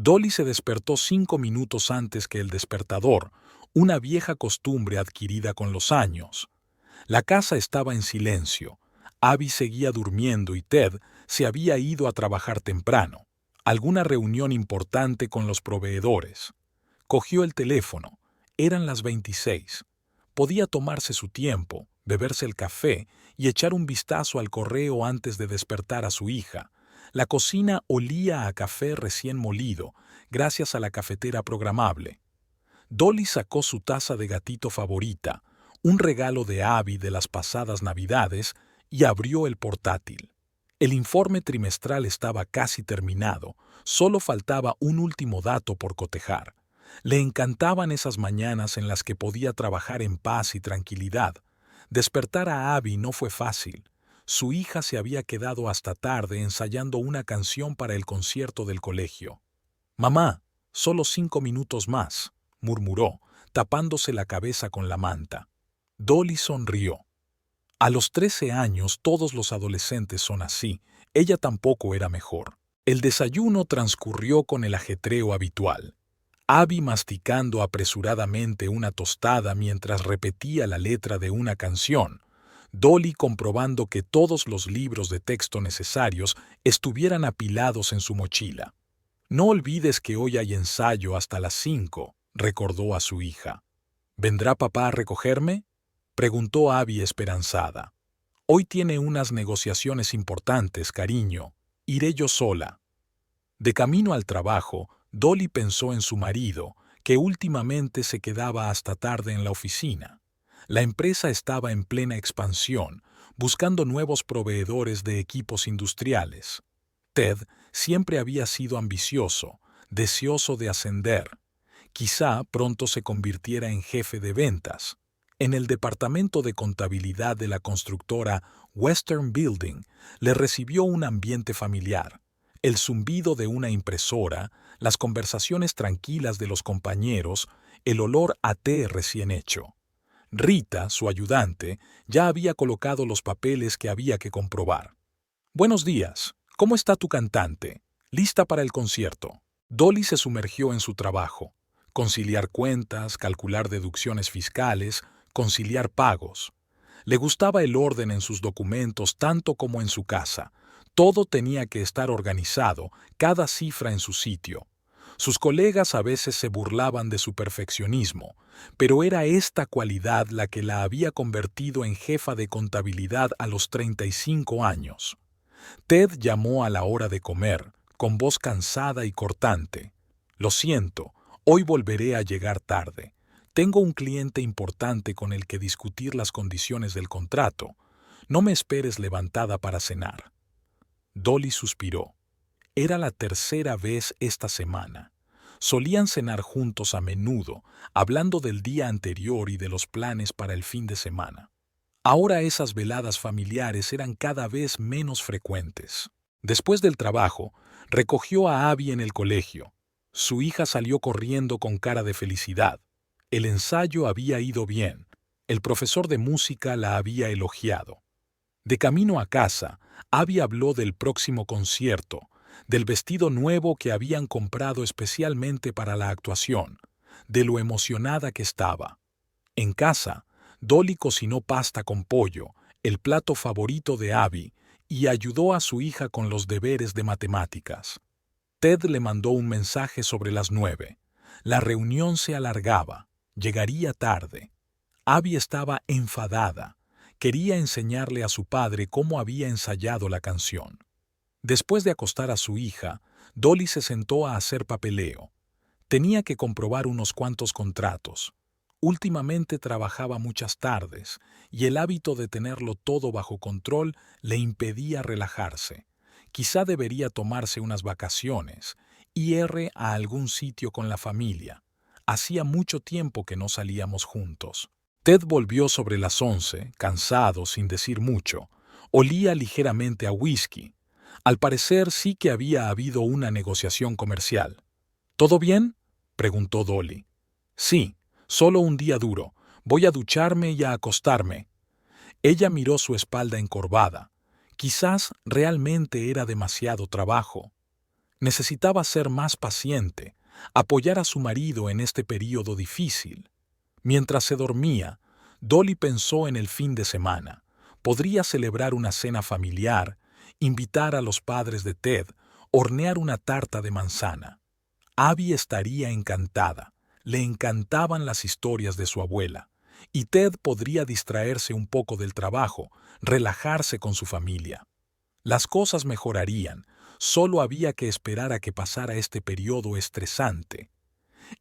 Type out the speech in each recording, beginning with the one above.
Dolly se despertó 5 minutos antes que el despertador, una vieja costumbre adquirida con los años. La casa estaba en silencio. Abby seguía durmiendo y Ted se había ido a trabajar temprano. Alguna reunión importante con los proveedores. Cogió el teléfono. Eran las 26. Podía tomarse su tiempo, beberse el café y echar un vistazo al correo antes de despertar a su hija. La cocina olía a café recién molido, gracias a la cafetera programable. Dolly sacó su taza de gatito favorita, un regalo de Abby de las pasadas Navidades, y abrió el portátil. El informe trimestral estaba casi terminado, solo faltaba un último dato por cotejar. Le encantaban esas mañanas en las que podía trabajar en paz y tranquilidad. Despertar a Abby no fue fácil. Su hija se había quedado hasta tarde ensayando una canción para el concierto del colegio. «Mamá, solo 5 minutos más», murmuró, tapándose la cabeza con la manta. Dolly sonrió. A los 13 años todos los adolescentes son así, ella tampoco era mejor. El desayuno transcurrió con el ajetreo habitual. Abby masticando apresuradamente una tostada mientras repetía la letra de una canción. Dolly comprobando que todos los libros de texto necesarios estuvieran apilados en su mochila. «No olvides que hoy hay ensayo hasta las 5», recordó a su hija. «¿Vendrá papá a recogerme?», preguntó Abby esperanzada. «Hoy tiene unas negociaciones importantes, cariño. Iré yo sola». De camino al trabajo, Dolly pensó en su marido, que últimamente se quedaba hasta tarde en la oficina. La empresa estaba en plena expansión, buscando nuevos proveedores de equipos industriales. Ted siempre había sido ambicioso, deseoso de ascender. Quizá pronto se convirtiera en jefe de ventas. En el departamento de contabilidad de la constructora Western Building le recibió un ambiente familiar. El zumbido de una impresora, las conversaciones tranquilas de los compañeros, el olor a té recién hecho. Rita, su ayudante, ya había colocado los papeles que había que comprobar. «Buenos días. ¿Cómo está tu cantante? ¿Lista para el concierto?». Dolly se sumergió en su trabajo. Conciliar cuentas, calcular deducciones fiscales, conciliar pagos. Le gustaba el orden en sus documentos tanto como en su casa. Todo tenía que estar organizado, cada cifra en su sitio. Sus colegas a veces se burlaban de su perfeccionismo, pero era esta cualidad la que la había convertido en jefa de contabilidad a los 35 años. Ted llamó a la hora de comer, con voz cansada y cortante. «Lo siento, hoy volveré a llegar tarde. Tengo un cliente importante con el que discutir las condiciones del contrato. No me esperes levantada para cenar». Dolly suspiró. Era la tercera vez esta semana. Solían cenar juntos a menudo, hablando del día anterior y de los planes para el fin de semana. Ahora esas veladas familiares eran cada vez menos frecuentes. Después del trabajo, recogió a Abby en el colegio. Su hija salió corriendo con cara de felicidad. El ensayo había ido bien. El profesor de música la había elogiado. De camino a casa, Abby habló del próximo concierto, del vestido nuevo que habían comprado especialmente para la actuación, de lo emocionada que estaba. En casa, Dolly cocinó pasta con pollo, el plato favorito de Abby, y ayudó a su hija con los deberes de matemáticas. Ted le mandó un mensaje sobre las 9. La reunión se alargaba, llegaría tarde. Abby estaba enfadada. Quería enseñarle a su padre cómo había ensayado la canción. Después de acostar a su hija, Dolly se sentó a hacer papeleo. Tenía que comprobar unos cuantos contratos. Últimamente trabajaba muchas tardes, y el hábito de tenerlo todo bajo control le impedía relajarse. Quizá debería tomarse unas vacaciones, ir a algún sitio con la familia. Hacía mucho tiempo que no salíamos juntos. Ted volvió sobre las 11, cansado, sin decir mucho. Olía ligeramente a whisky. Al parecer sí que había habido una negociación comercial. «¿Todo bien?», preguntó Dolly. «Sí, solo un día duro. Voy a ducharme y a acostarme». Ella miró su espalda encorvada. Quizás realmente era demasiado trabajo. Necesitaba ser más paciente, apoyar a su marido en este período difícil. Mientras se dormía, Dolly pensó en el fin de semana. Podría celebrar una cena familiar, invitar a los padres de Ted, hornear una tarta de manzana. Abby estaría encantada. Le encantaban las historias de su abuela. Y Ted podría distraerse un poco del trabajo, relajarse con su familia. Las cosas mejorarían, solo había que esperar a que pasara este periodo estresante.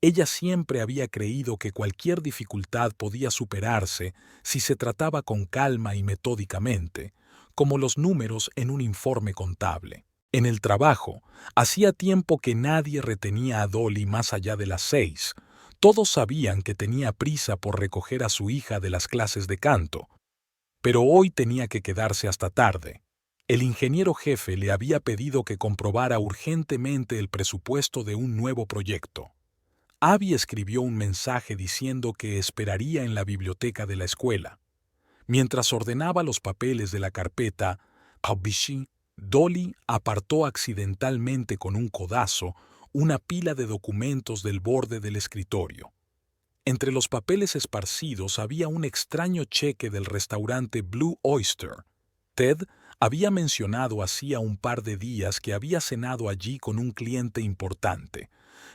Ella siempre había creído que cualquier dificultad podía superarse si se trataba con calma y metódicamente, como los números en un informe contable. En el trabajo, hacía tiempo que nadie retenía a Dolly más allá de las 6. Todos sabían que tenía prisa por recoger a su hija de las clases de canto, pero hoy tenía que quedarse hasta tarde. El ingeniero jefe le había pedido que comprobara urgentemente el presupuesto de un nuevo proyecto. Abby escribió un mensaje diciendo que esperaría en la biblioteca de la escuela. Mientras ordenaba los papeles de la carpeta, Dolly apartó accidentalmente con un codazo una pila de documentos del borde del escritorio. Entre los papeles esparcidos había un extraño cheque del restaurante Blue Oyster. Ted había mencionado hacía un par de días que había cenado allí con un cliente importante,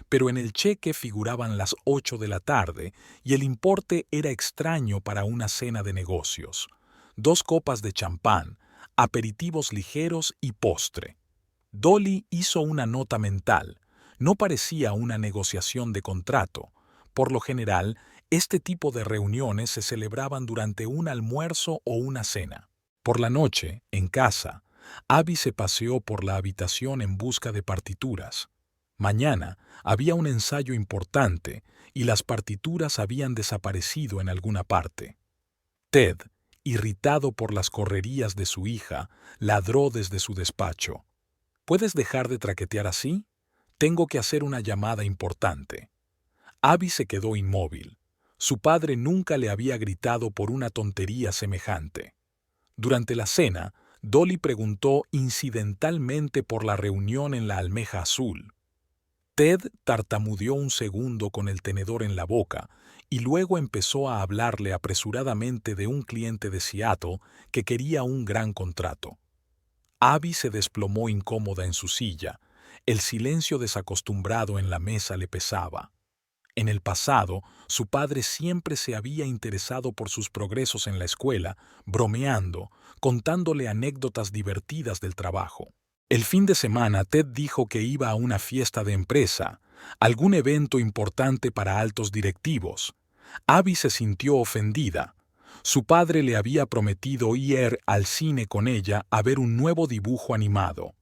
pero en el cheque figuraban las 8 de la tarde y el importe era extraño para una cena de negocios. 2 copas de champán, aperitivos ligeros y postre. Dolly hizo una nota mental. No parecía una negociación de contrato. Por lo general, este tipo de reuniones se celebraban durante un almuerzo o una cena. Por la noche, en casa, Abby se paseó por la habitación en busca de partituras. Mañana había un ensayo importante y las partituras habían desaparecido en alguna parte. Ted, irritado por las correrías de su hija, ladró desde su despacho. ¿Puedes dejar de traquetear así? Tengo que hacer una llamada importante. Abby se quedó inmóvil. Su padre nunca le había gritado por una tontería semejante. Durante la cena, Dolly preguntó incidentalmente por la reunión en la Almeja Azul. Ted tartamudeó un segundo con el tenedor en la boca y luego empezó a hablarle apresuradamente de un cliente de Seattle que quería un gran contrato. Abby se desplomó incómoda en su silla. El silencio desacostumbrado en la mesa le pesaba. En el pasado, su padre siempre se había interesado por sus progresos en la escuela, bromeando, contándole anécdotas divertidas del trabajo. El fin de semana, Ted dijo que iba a una fiesta de empresa, algún evento importante para altos directivos. Abby se sintió ofendida. Su padre le había prometido ir al cine con ella a ver un nuevo dibujo animado.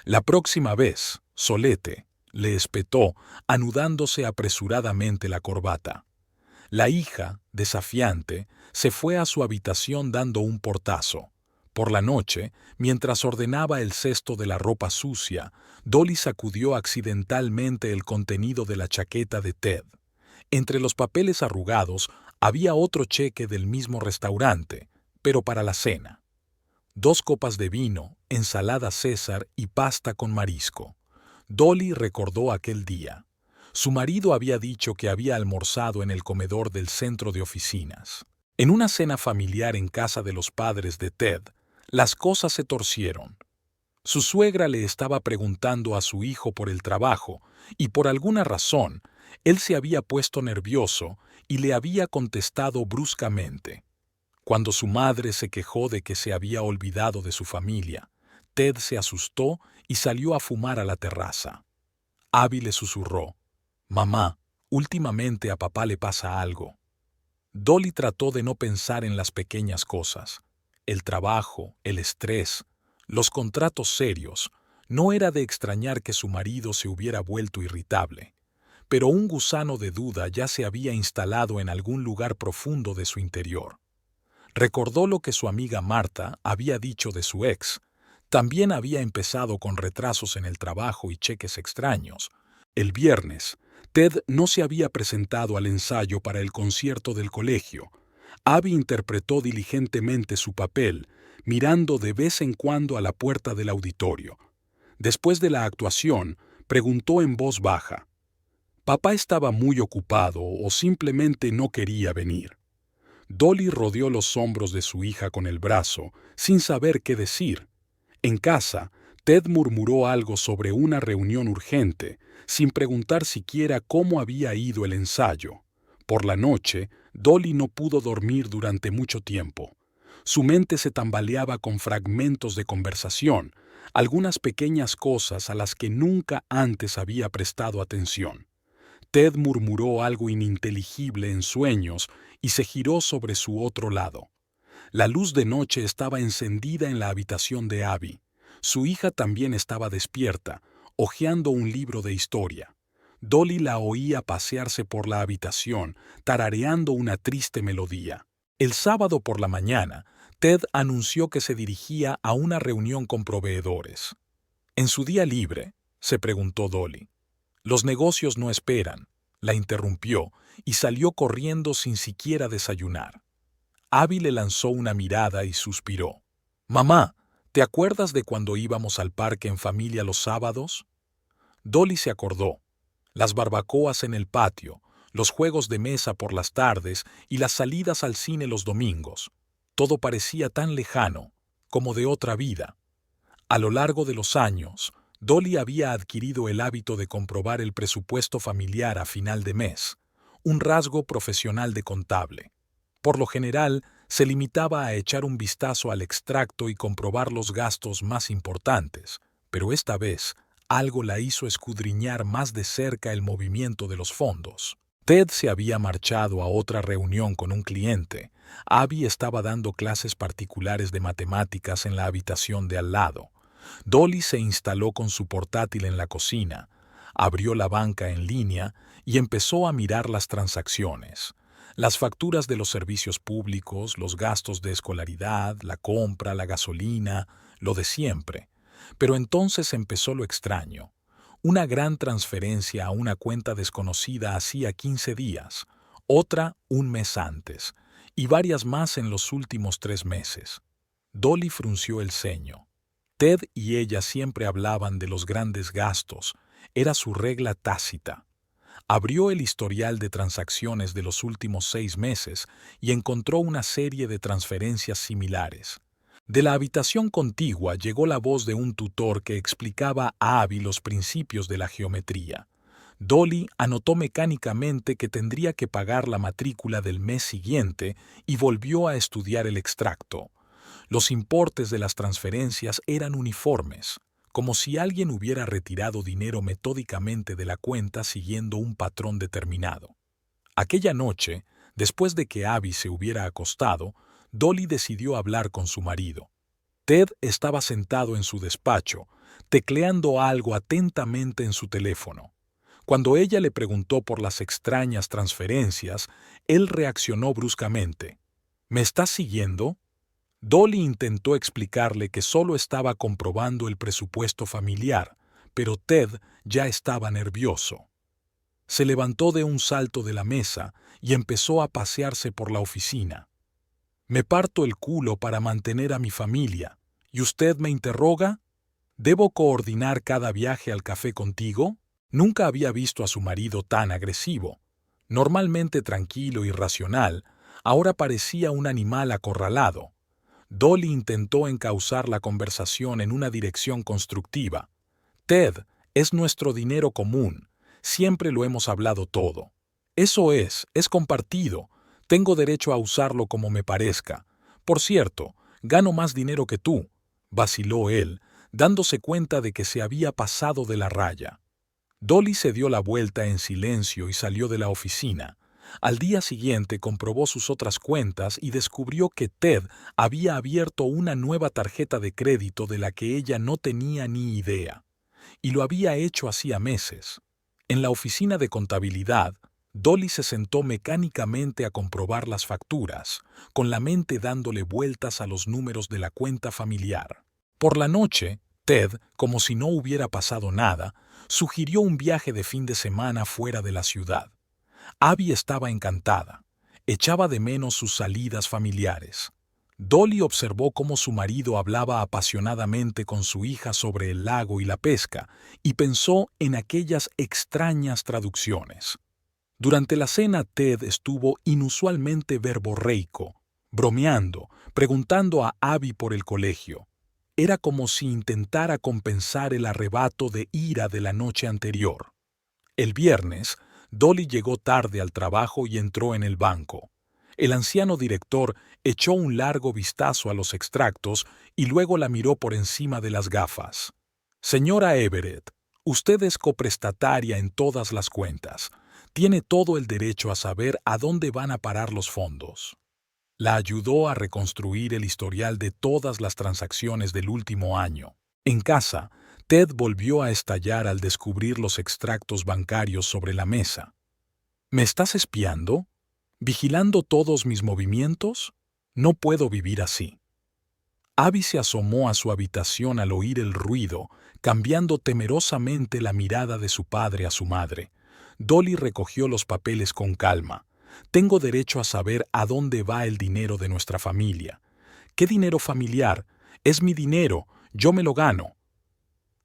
La próxima vez, solete, le espetó, anudándose apresuradamente la corbata. La hija, desafiante, se fue a su habitación dando un portazo. Por la noche, mientras ordenaba el cesto de la ropa sucia, Dolly sacudió accidentalmente el contenido de la chaqueta de Ted. Entre los papeles arrugados había otro cheque del mismo restaurante, pero para la cena. 2 copas de vino, ensalada César y pasta con marisco. Dolly recordó aquel día. Su marido había dicho que había almorzado en el comedor del centro de oficinas. En una cena familiar en casa de los padres de Ted, las cosas se torcieron. Su suegra le estaba preguntando a su hijo por el trabajo y por alguna razón, él se había puesto nervioso y le había contestado bruscamente. Cuando su madre se quejó de que se había olvidado de su familia, Ted se asustó y salió a fumar a la terraza. Abby le susurró, «Mamá, últimamente a papá le pasa algo». Dolly trató de no pensar en las pequeñas cosas. El trabajo, el estrés, los contratos serios. No era de extrañar que su marido se hubiera vuelto irritable. Pero un gusano de duda ya se había instalado en algún lugar profundo de su interior. Recordó lo que su amiga Marta había dicho de su ex. También había empezado con retrasos en el trabajo y cheques extraños. El viernes, Ted no se había presentado al ensayo para el concierto del colegio. Abby interpretó diligentemente su papel, mirando de vez en cuando a la puerta del auditorio. Después de la actuación, preguntó en voz baja. ¿Papá estaba muy ocupado o simplemente no quería venir? Dolly rodeó los hombros de su hija con el brazo, sin saber qué decir. En casa, Ted murmuró algo sobre una reunión urgente, sin preguntar siquiera cómo había ido el ensayo. Por la noche, Dolly no pudo dormir durante mucho tiempo. Su mente se tambaleaba con fragmentos de conversación, algunas pequeñas cosas a las que nunca antes había prestado atención. Ted murmuró algo ininteligible en sueños y se giró sobre su otro lado. La luz de noche estaba encendida en la habitación de Abby. Su hija también estaba despierta, hojeando un libro de historia. Dolly la oía pasearse por la habitación, tarareando una triste melodía. El sábado por la mañana, Ted anunció que se dirigía a una reunión con proveedores. ¿En su día libre?, se preguntó Dolly. Los negocios no esperan, la interrumpió y salió corriendo sin siquiera desayunar. Abby le lanzó una mirada y suspiró. «Mamá, ¿te acuerdas de cuando íbamos al parque en familia los sábados?» Dolly se acordó. Las barbacoas en el patio, los juegos de mesa por las tardes y las salidas al cine los domingos. Todo parecía tan lejano, como de otra vida. A lo largo de los años, Dolly había adquirido el hábito de comprobar el presupuesto familiar a final de mes, un rasgo profesional de contable. Por lo general, se limitaba a echar un vistazo al extracto y comprobar los gastos más importantes, pero esta vez algo la hizo escudriñar más de cerca el movimiento de los fondos. Ted se había marchado a otra reunión con un cliente. Abby estaba dando clases particulares de matemáticas en la habitación de al lado. Dolly se instaló con su portátil en la cocina, abrió la banca en línea y empezó a mirar las transacciones. Las facturas de los servicios públicos, los gastos de escolaridad, la compra, la gasolina, lo de siempre. Pero entonces empezó lo extraño. Una gran transferencia a una cuenta desconocida hacía 15 días, otra un mes antes, y varias más en los últimos 3 meses. Dolly frunció el ceño. Ted y ella siempre hablaban de los grandes gastos, era su regla tácita. Abrió el historial de transacciones de los últimos 6 meses y encontró una serie de transferencias similares. De la habitación contigua llegó la voz de un tutor que explicaba a Abby los principios de la geometría. Dolly anotó mecánicamente que tendría que pagar la matrícula del mes siguiente y volvió a estudiar el extracto. Los importes de las transferencias eran uniformes, como si alguien hubiera retirado dinero metódicamente de la cuenta siguiendo un patrón determinado. Aquella noche, después de que Abby se hubiera acostado, Dolly decidió hablar con su marido. Ted estaba sentado en su despacho, tecleando algo atentamente en su teléfono. Cuando ella le preguntó por las extrañas transferencias, él reaccionó bruscamente. ¿Me estás siguiendo? Dolly intentó explicarle que solo estaba comprobando el presupuesto familiar, pero Ted ya estaba nervioso. Se levantó de un salto de la mesa y empezó a pasearse por la oficina. «Me parto el culo para mantener a mi familia. ¿Y usted me interroga? ¿Debo coordinar cada viaje al café contigo?» Nunca había visto a su marido tan agresivo. Normalmente tranquilo y racional, ahora parecía un animal acorralado. Dolly intentó encauzar la conversación en una dirección constructiva. «Ted, es nuestro dinero común. Siempre lo hemos hablado todo. Eso es compartido. Tengo derecho a usarlo como me parezca. Por cierto, gano más dinero que tú», vaciló él, dándose cuenta de que se había pasado de la raya. Dolly se dio la vuelta en silencio y salió de la oficina. Al día siguiente comprobó sus otras cuentas y descubrió que Ted había abierto una nueva tarjeta de crédito de la que ella no tenía ni idea. Y lo había hecho hacía meses. En la oficina de contabilidad, Dolly se sentó mecánicamente a comprobar las facturas, con la mente dándole vueltas a los números de la cuenta familiar. Por la noche, Ted, como si no hubiera pasado nada, sugirió un viaje de fin de semana fuera de la ciudad. Abby estaba encantada. Echaba de menos sus salidas familiares. Dolly observó cómo su marido hablaba apasionadamente con su hija sobre el lago y la pesca, y pensó en aquellas extrañas traducciones. Durante la cena, Ted estuvo inusualmente verborreico, bromeando, preguntando a Abby por el colegio. Era como si intentara compensar el arrebato de ira de la noche anterior. El viernes, Dolly llegó tarde al trabajo y entró en el banco. El anciano director echó un largo vistazo a los extractos y luego la miró por encima de las gafas. Señora Everett, usted es coprestataria en todas las cuentas. Tiene todo el derecho a saber a dónde van a parar los fondos. La ayudó a reconstruir el historial de todas las transacciones del último año. En casa, Ted volvió a estallar al descubrir los extractos bancarios sobre la mesa. ¿Me estás espiando? ¿Vigilando todos mis movimientos? No puedo vivir así. Abby se asomó a su habitación al oír el ruido, cambiando temerosamente la mirada de su padre a su madre. Dolly recogió los papeles con calma. Tengo derecho a saber a dónde va el dinero de nuestra familia. ¿Qué dinero familiar? Es mi dinero, yo me lo gano.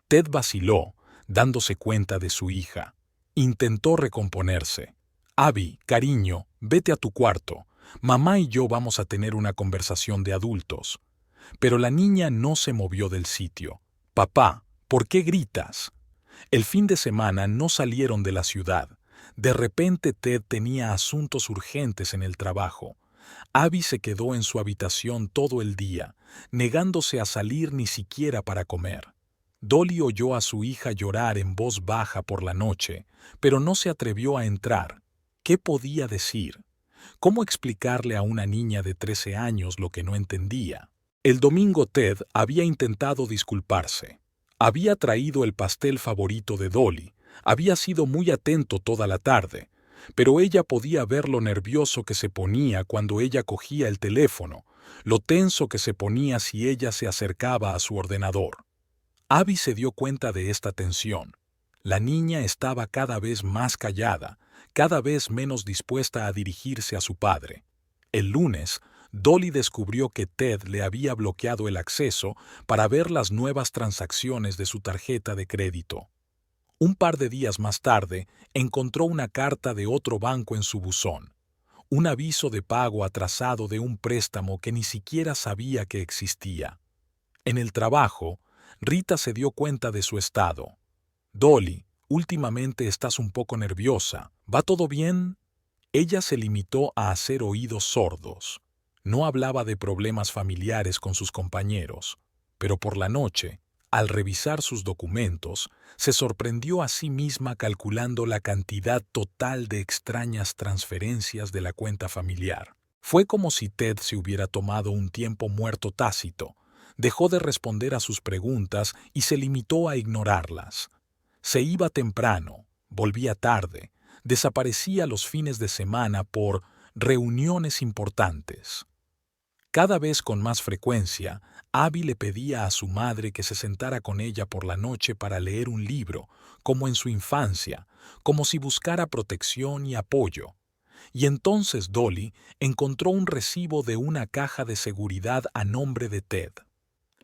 Ted vaciló, dándose cuenta de su hija. Intentó recomponerse. Abby, cariño, vete a tu cuarto. Mamá y yo vamos a tener una conversación de adultos. Pero la niña no se movió del sitio. Papá, ¿por qué gritas? El fin de semana no salieron de la ciudad. De repente Ted tenía asuntos urgentes en el trabajo. Abby se quedó en su habitación todo el día, negándose a salir ni siquiera para comer. Dolly oyó a su hija llorar en voz baja por la noche, pero no se atrevió a entrar. ¿Qué podía decir? ¿Cómo explicarle a una niña de 13 años lo que no entendía? El domingo Ted había intentado disculparse. Había traído el pastel favorito de Dolly, había sido muy atento toda la tarde, pero ella podía ver lo nervioso que se ponía cuando ella cogía el teléfono, lo tenso que se ponía si ella se acercaba a su ordenador. Abby se dio cuenta de esta tensión. La niña estaba cada vez más callada, cada vez menos dispuesta a dirigirse a su padre. El lunes, Dolly descubrió que Ted le había bloqueado el acceso para ver las nuevas transacciones de su tarjeta de crédito. Un par de días más tarde, encontró una carta de otro banco en su buzón, un aviso de pago atrasado de un préstamo que ni siquiera sabía que existía. En el trabajo, Rita se dio cuenta de su estado. Dolly, últimamente estás un poco nerviosa. ¿Va todo bien? Ella se limitó a hacer oídos sordos. No hablaba de problemas familiares con sus compañeros, pero por la noche, al revisar sus documentos, se sorprendió a sí misma calculando la cantidad total de extrañas transferencias de la cuenta familiar. Fue como si Ted se hubiera tomado un tiempo muerto tácito, dejó de responder a sus preguntas y se limitó a ignorarlas. Se iba temprano, volvía tarde, desaparecía los fines de semana por reuniones importantes. Cada vez con más frecuencia, Abby le pedía a su madre que se sentara con ella por la noche para leer un libro, como en su infancia, como si buscara protección y apoyo. Y entonces Dolly encontró un recibo de una caja de seguridad a nombre de Ted.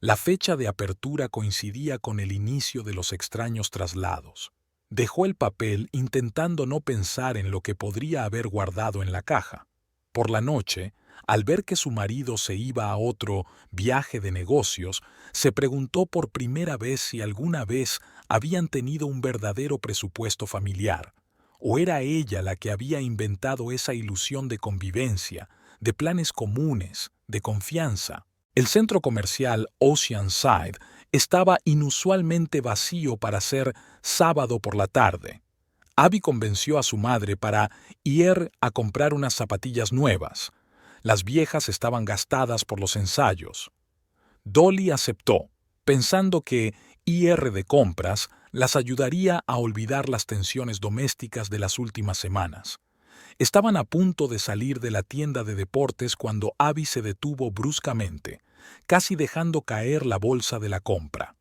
La fecha de apertura coincidía con el inicio de los extraños traslados. Dejó el papel intentando no pensar en lo que podría haber guardado en la caja. Por la noche, al ver que su marido se iba a otro viaje de negocios, se preguntó por primera vez si alguna vez habían tenido un verdadero presupuesto familiar, o era ella la que había inventado esa ilusión de convivencia, de planes comunes, de confianza. El centro comercial Oceanside estaba inusualmente vacío para ser sábado por la tarde. Abby convenció a su madre para ir a comprar unas zapatillas nuevas. Las viejas estaban gastadas por los ensayos. Dolly aceptó, pensando que ir de compras las ayudaría a olvidar las tensiones domésticas de las últimas semanas. Estaban a punto de salir de la tienda de deportes cuando Abby se detuvo bruscamente, casi dejando caer la bolsa de la compra.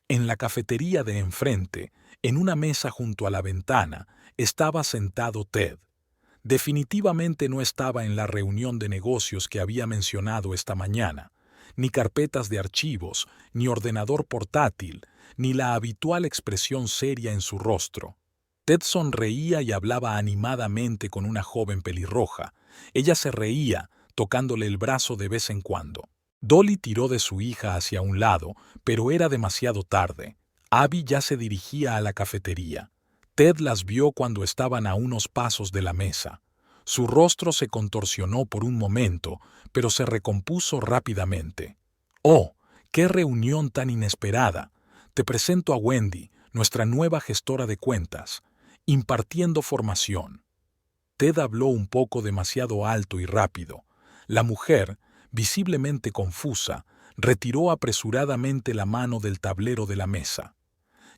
En la cafetería de enfrente, en una mesa junto a la ventana, estaba sentado Ted. Definitivamente no estaba en la reunión de negocios que había mencionado esta mañana, ni carpetas de archivos, ni ordenador portátil, ni la habitual expresión seria en su rostro. Ted sonreía y hablaba animadamente con una joven pelirroja. Ella se reía, tocándole el brazo de vez en cuando. Dolly tiró de su hija hacia un lado, pero era demasiado tarde. Abby ya se dirigía a la cafetería. Ted las vio cuando estaban a unos pasos de la mesa. Su rostro se contorsionó por un momento, pero se recompuso rápidamente. «Oh, qué reunión tan inesperada. Te presento a Wendy, nuestra nueva gestora de cuentas, impartiendo formación». Ted habló un poco demasiado alto y rápido. La mujer, visiblemente confusa, retiró apresuradamente la mano del tablero de la mesa.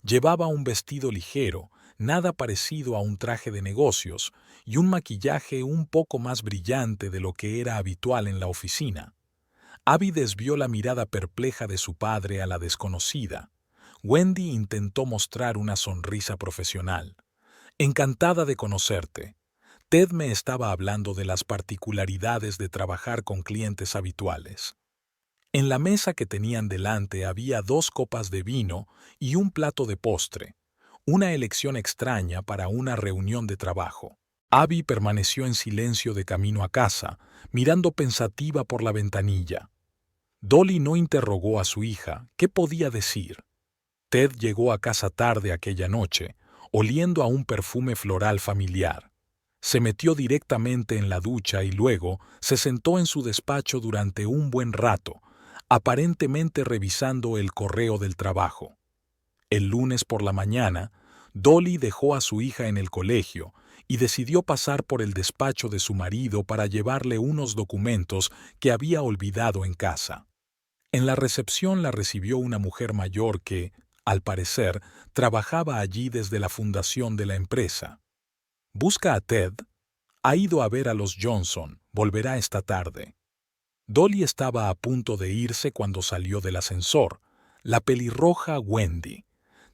Llevaba un vestido ligero, nada parecido a un traje de negocios, y un maquillaje un poco más brillante de lo que era habitual en la oficina. Abby desvió la mirada perpleja de su padre a la desconocida. Wendy intentó mostrar una sonrisa profesional. «Encantada de conocerte. Ted me estaba hablando de las particularidades de trabajar con clientes habituales». En la mesa que tenían delante había 2 copas de vino y un plato de postre, una elección extraña para una reunión de trabajo. Abby permaneció en silencio de camino a casa, mirando pensativa por la ventanilla. Dolly no interrogó a su hija qué podía decir. Ted llegó a casa tarde aquella noche, oliendo a un perfume floral familiar. Se metió directamente en la ducha y luego se sentó en su despacho durante un buen rato, aparentemente revisando el correo del trabajo. El lunes por la mañana, Dolly dejó a su hija en el colegio y decidió pasar por el despacho de su marido para llevarle unos documentos que había olvidado en casa. En la recepción la recibió una mujer mayor que, al parecer, trabajaba allí desde la fundación de la empresa. «¿Busca a Ted? Ha ido a ver a los Johnson, volverá esta tarde». Dolly estaba a punto de irse cuando salió del ascensor. La pelirroja Wendy.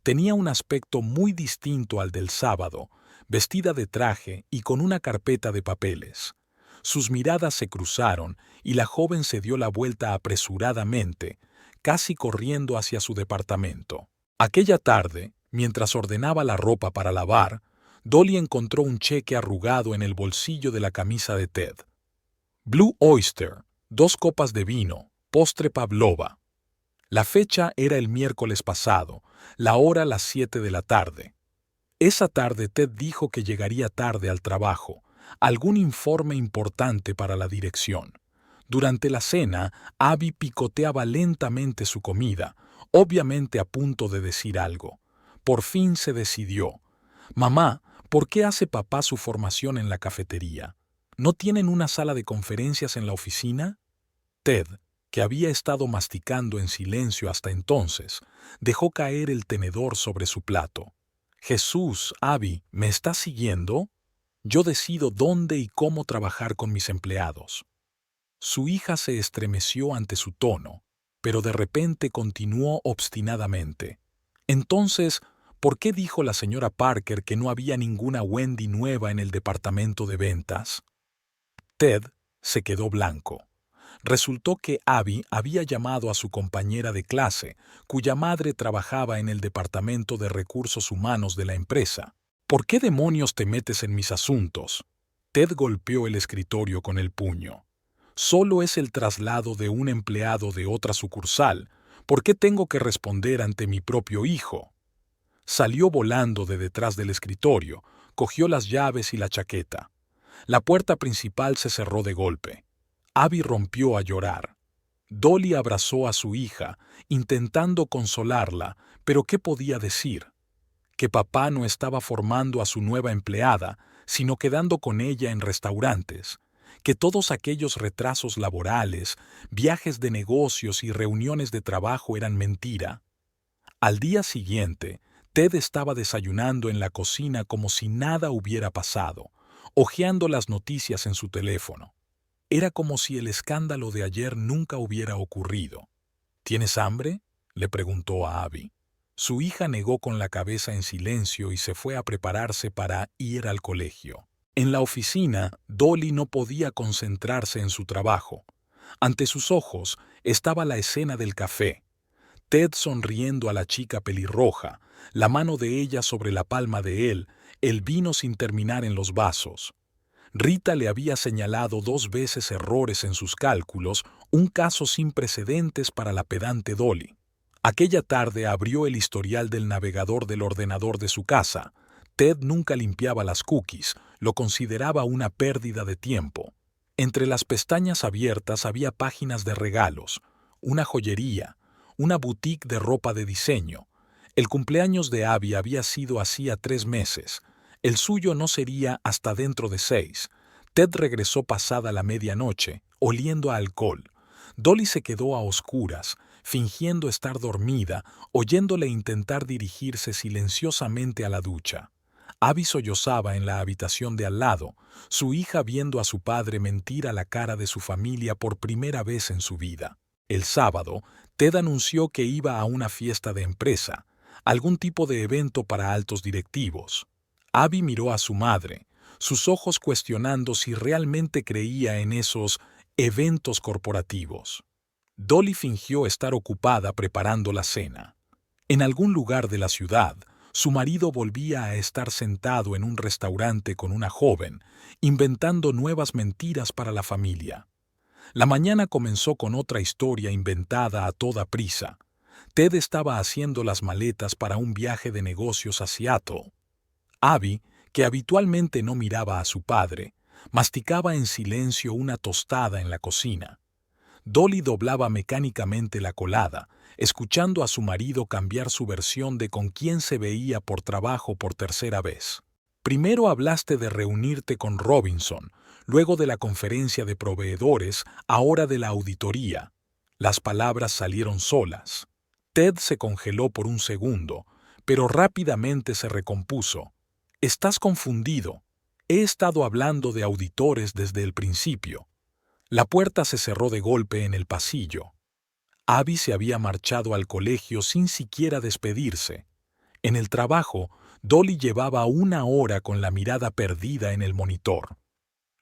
Tenía un aspecto muy distinto al del sábado, vestida de traje y con una carpeta de papeles. Sus miradas se cruzaron y la joven se dio la vuelta apresuradamente, casi corriendo hacia su departamento. Aquella tarde, mientras ordenaba la ropa para lavar, Dolly encontró un cheque arrugado en el bolsillo de la camisa de Ted. «Blue Oyster, 2 copas de vino, postre pavlova». La fecha era el miércoles pasado, la hora las 7 de la tarde. Esa tarde Ted dijo que llegaría tarde al trabajo, algún informe importante para la dirección. Durante la cena, Abby picoteaba lentamente su comida, obviamente a punto de decir algo. Por fin se decidió. «Mamá, ¿por qué hace papá su formación en la cafetería? ¿No tienen una sala de conferencias en la oficina?» Ted, que había estado masticando en silencio hasta entonces, dejó caer el tenedor sobre su plato. «Jesús, Abby, ¿me estás siguiendo? Yo decido dónde y cómo trabajar con mis empleados». Su hija se estremeció ante su tono, pero de repente continuó obstinadamente. «Entonces, ¿por qué dijo la señora Parker que no había ninguna Wendy nueva en el departamento de ventas?» Ted se quedó blanco. Resultó que Abby había llamado a su compañera de clase, cuya madre trabajaba en el departamento de recursos humanos de la empresa. «¿Por qué demonios te metes en mis asuntos?» Ted golpeó el escritorio con el puño. «Solo es el traslado de un empleado de otra sucursal. ¿Por qué tengo que responder ante mi propio hijo?» Salió volando de detrás del escritorio, cogió las llaves y la chaqueta. La puerta principal se cerró de golpe. Abby rompió a llorar. Dolly abrazó a su hija, intentando consolarla, pero ¿qué podía decir? Que papá no estaba formando a su nueva empleada, sino quedando con ella en restaurantes, que todos aquellos retrasos laborales, viajes de negocios y reuniones de trabajo eran mentira. Al día siguiente, Ted estaba desayunando en la cocina como si nada hubiera pasado, hojeando las noticias en su teléfono. Era como si el escándalo de ayer nunca hubiera ocurrido. «¿Tienes hambre?», le preguntó a Abby. Su hija negó con la cabeza en silencio y se fue a prepararse para ir al colegio. En la oficina, Dolly no podía concentrarse en su trabajo. Ante sus ojos estaba la escena del café. Ted sonriendo a la chica pelirroja, la mano de ella sobre la palma de él, el vino sin terminar en los vasos. Rita le había señalado 2 veces errores en sus cálculos, un caso sin precedentes para la pedante Dolly. Aquella tarde abrió el historial del navegador del ordenador de su casa. Ted nunca limpiaba las cookies, lo consideraba una pérdida de tiempo. Entre las pestañas abiertas había páginas de regalos, una joyería, una boutique de ropa de diseño. El cumpleaños de Abby había sido hacía 3 meses. El suyo no sería hasta dentro de 6. Ted regresó pasada la medianoche, oliendo a alcohol. Dolly se quedó a oscuras, fingiendo estar dormida, oyéndole intentar dirigirse silenciosamente a la ducha. Abby sollozaba en la habitación de al lado, su hija viendo a su padre mentir a la cara de su familia por primera vez en su vida. El sábado, Ted anunció que iba a una fiesta de empresa, algún tipo de evento para altos directivos. Abby miró a su madre, sus ojos cuestionando si realmente creía en esos eventos corporativos. Dolly fingió estar ocupada preparando la cena. En algún lugar de la ciudad, su marido volvía a estar sentado en un restaurante con una joven, inventando nuevas mentiras para la familia. La mañana comenzó con otra historia inventada a toda prisa. Ted estaba haciendo las maletas para un viaje de negocios a Seattle. Abby, que habitualmente no miraba a su padre, masticaba en silencio una tostada en la cocina. Dolly doblaba mecánicamente la colada, escuchando a su marido cambiar su versión de con quién se veía por trabajo por tercera vez. Primero hablaste de reunirte con Robinson, luego de la conferencia de proveedores, ahora de la auditoría. Las palabras salieron solas. Ted se congeló por un segundo, pero rápidamente se recompuso. Estás confundido. He estado hablando de auditores desde el principio. La puerta se cerró de golpe en el pasillo. Abby se había marchado al colegio sin siquiera despedirse. En el trabajo, Dolly llevaba 1 hora con la mirada perdida en el monitor.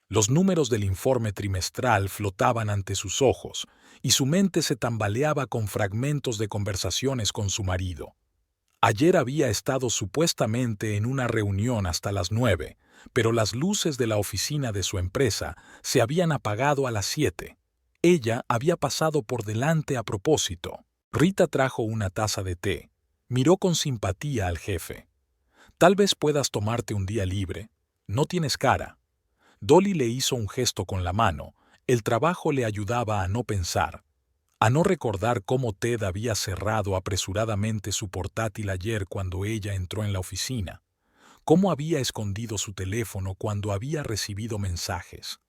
Los números del informe trimestral flotaban ante sus ojos, y su mente se tambaleaba con fragmentos de conversaciones con su marido. Ayer había estado supuestamente en una reunión hasta las 9, pero las luces de la oficina de su empresa se habían apagado a las 7. Ella había pasado por delante a propósito. Rita trajo una taza de té. Miró con simpatía al jefe. Tal vez puedas tomarte un día libre. No tienes cara. Dolly le hizo un gesto con la mano. El trabajo le ayudaba a no pensar, a no recordar cómo Ted había cerrado apresuradamente su portátil ayer cuando ella entró en la oficina, cómo había escondido su teléfono cuando había recibido mensajes,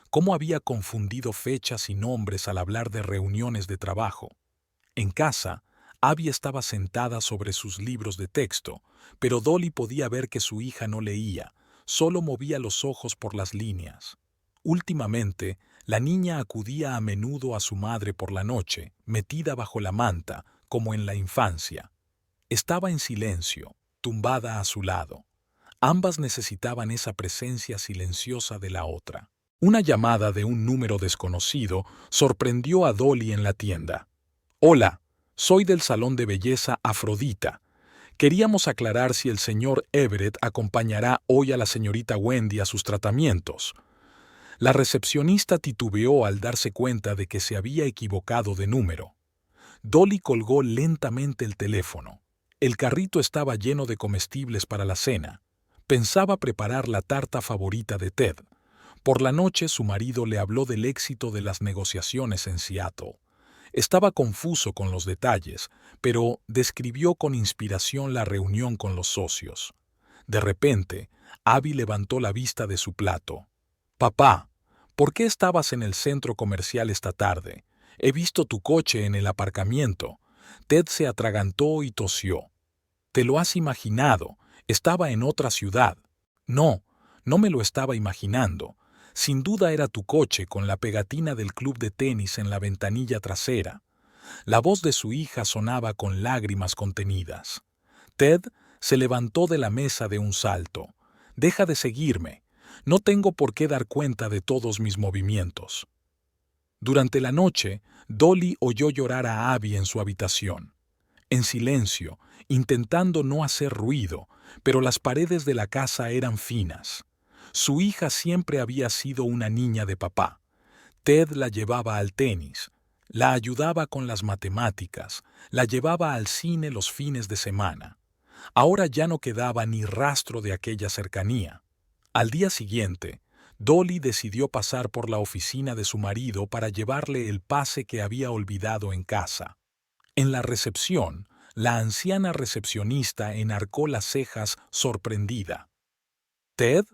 cómo había confundido fechas y nombres al hablar de reuniones de trabajo. En casa, Abby estaba sentada sobre sus libros de texto, pero Dolly podía ver que su hija no leía, solo movía los ojos por las líneas. Últimamente, la niña acudía a menudo a su madre por la noche, metida bajo la manta, como en la infancia. Estaba en silencio, tumbada a su lado. Ambas necesitaban esa presencia silenciosa de la otra. Una llamada de un número desconocido sorprendió a Dolly en la tienda. «Hola, soy del salón de belleza Afrodita. Queríamos aclarar si el señor Everett acompañará hoy a la señorita Wendy a sus tratamientos». La recepcionista titubeó al darse cuenta de que se había equivocado de número. Dolly colgó lentamente el teléfono. El carrito estaba lleno de comestibles para la cena. Pensaba preparar la tarta favorita de Ted. Por la noche su marido le habló del éxito de las negociaciones en Seattle. Estaba confuso con los detalles, pero describió con inspiración la reunión con los socios. De repente, Abby levantó la vista de su plato. «Papá, ¿por qué estabas en el centro comercial esta tarde? He visto tu coche en el aparcamiento». Ted se atragantó y tosió. «Te lo has imaginado. Estaba en otra ciudad». «No, no me lo estaba imaginando. Sin duda era tu coche con la pegatina del club de tenis en la ventanilla trasera». La voz de su hija sonaba con lágrimas contenidas. Ted se levantó de la mesa de un salto. «Deja de seguirme. No tengo por qué dar cuenta de todos mis movimientos. Durante la noche, Dolly oyó llorar a Abby en su habitación. En silencio, intentando no hacer ruido, pero las paredes de la casa eran finas. Su hija siempre había sido una niña de papá. Ted la llevaba al tenis, la ayudaba con las matemáticas, la llevaba al cine los fines de semana. Ahora ya no quedaba ni rastro de aquella cercanía. Al día siguiente, Dolly decidió pasar por la oficina de su marido para llevarle el pase que había olvidado en casa. En la recepción, la anciana recepcionista enarcó las cejas sorprendida. «Ted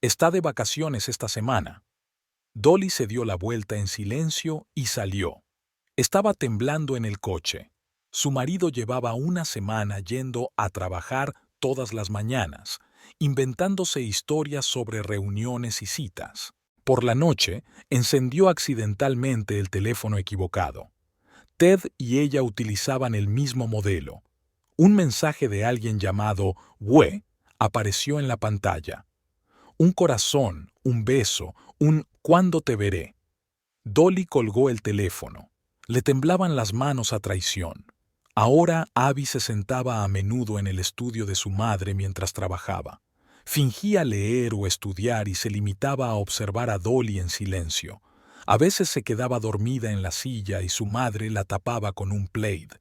está de vacaciones esta semana». Dolly se dio la vuelta en silencio y salió. Estaba temblando en el coche. Su marido llevaba una semana yendo a trabajar todas las mañanas, inventándose historias sobre reuniones y citas. Por la noche, encendió accidentalmente el teléfono equivocado. Ted y ella utilizaban el mismo modelo. Un mensaje de alguien llamado Wei apareció en la pantalla. Un corazón, un beso, un «¿Cuándo te veré?». Dolly colgó el teléfono. Le temblaban las manos a traición. Ahora Abby se sentaba a menudo en el estudio de su madre mientras trabajaba. Fingía leer o estudiar y se limitaba a observar a Dolly en silencio. A veces se quedaba dormida en la silla y su madre la tapaba con un plaid.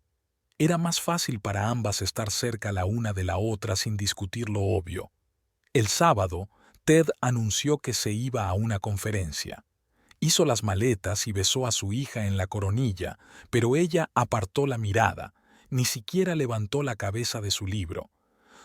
Era más fácil para ambas estar cerca la una de la otra sin discutir lo obvio. El sábado, Ted anunció que se iba a una conferencia. Hizo las maletas y besó a su hija en la coronilla, pero ella apartó la mirada, ni siquiera levantó la cabeza de su libro.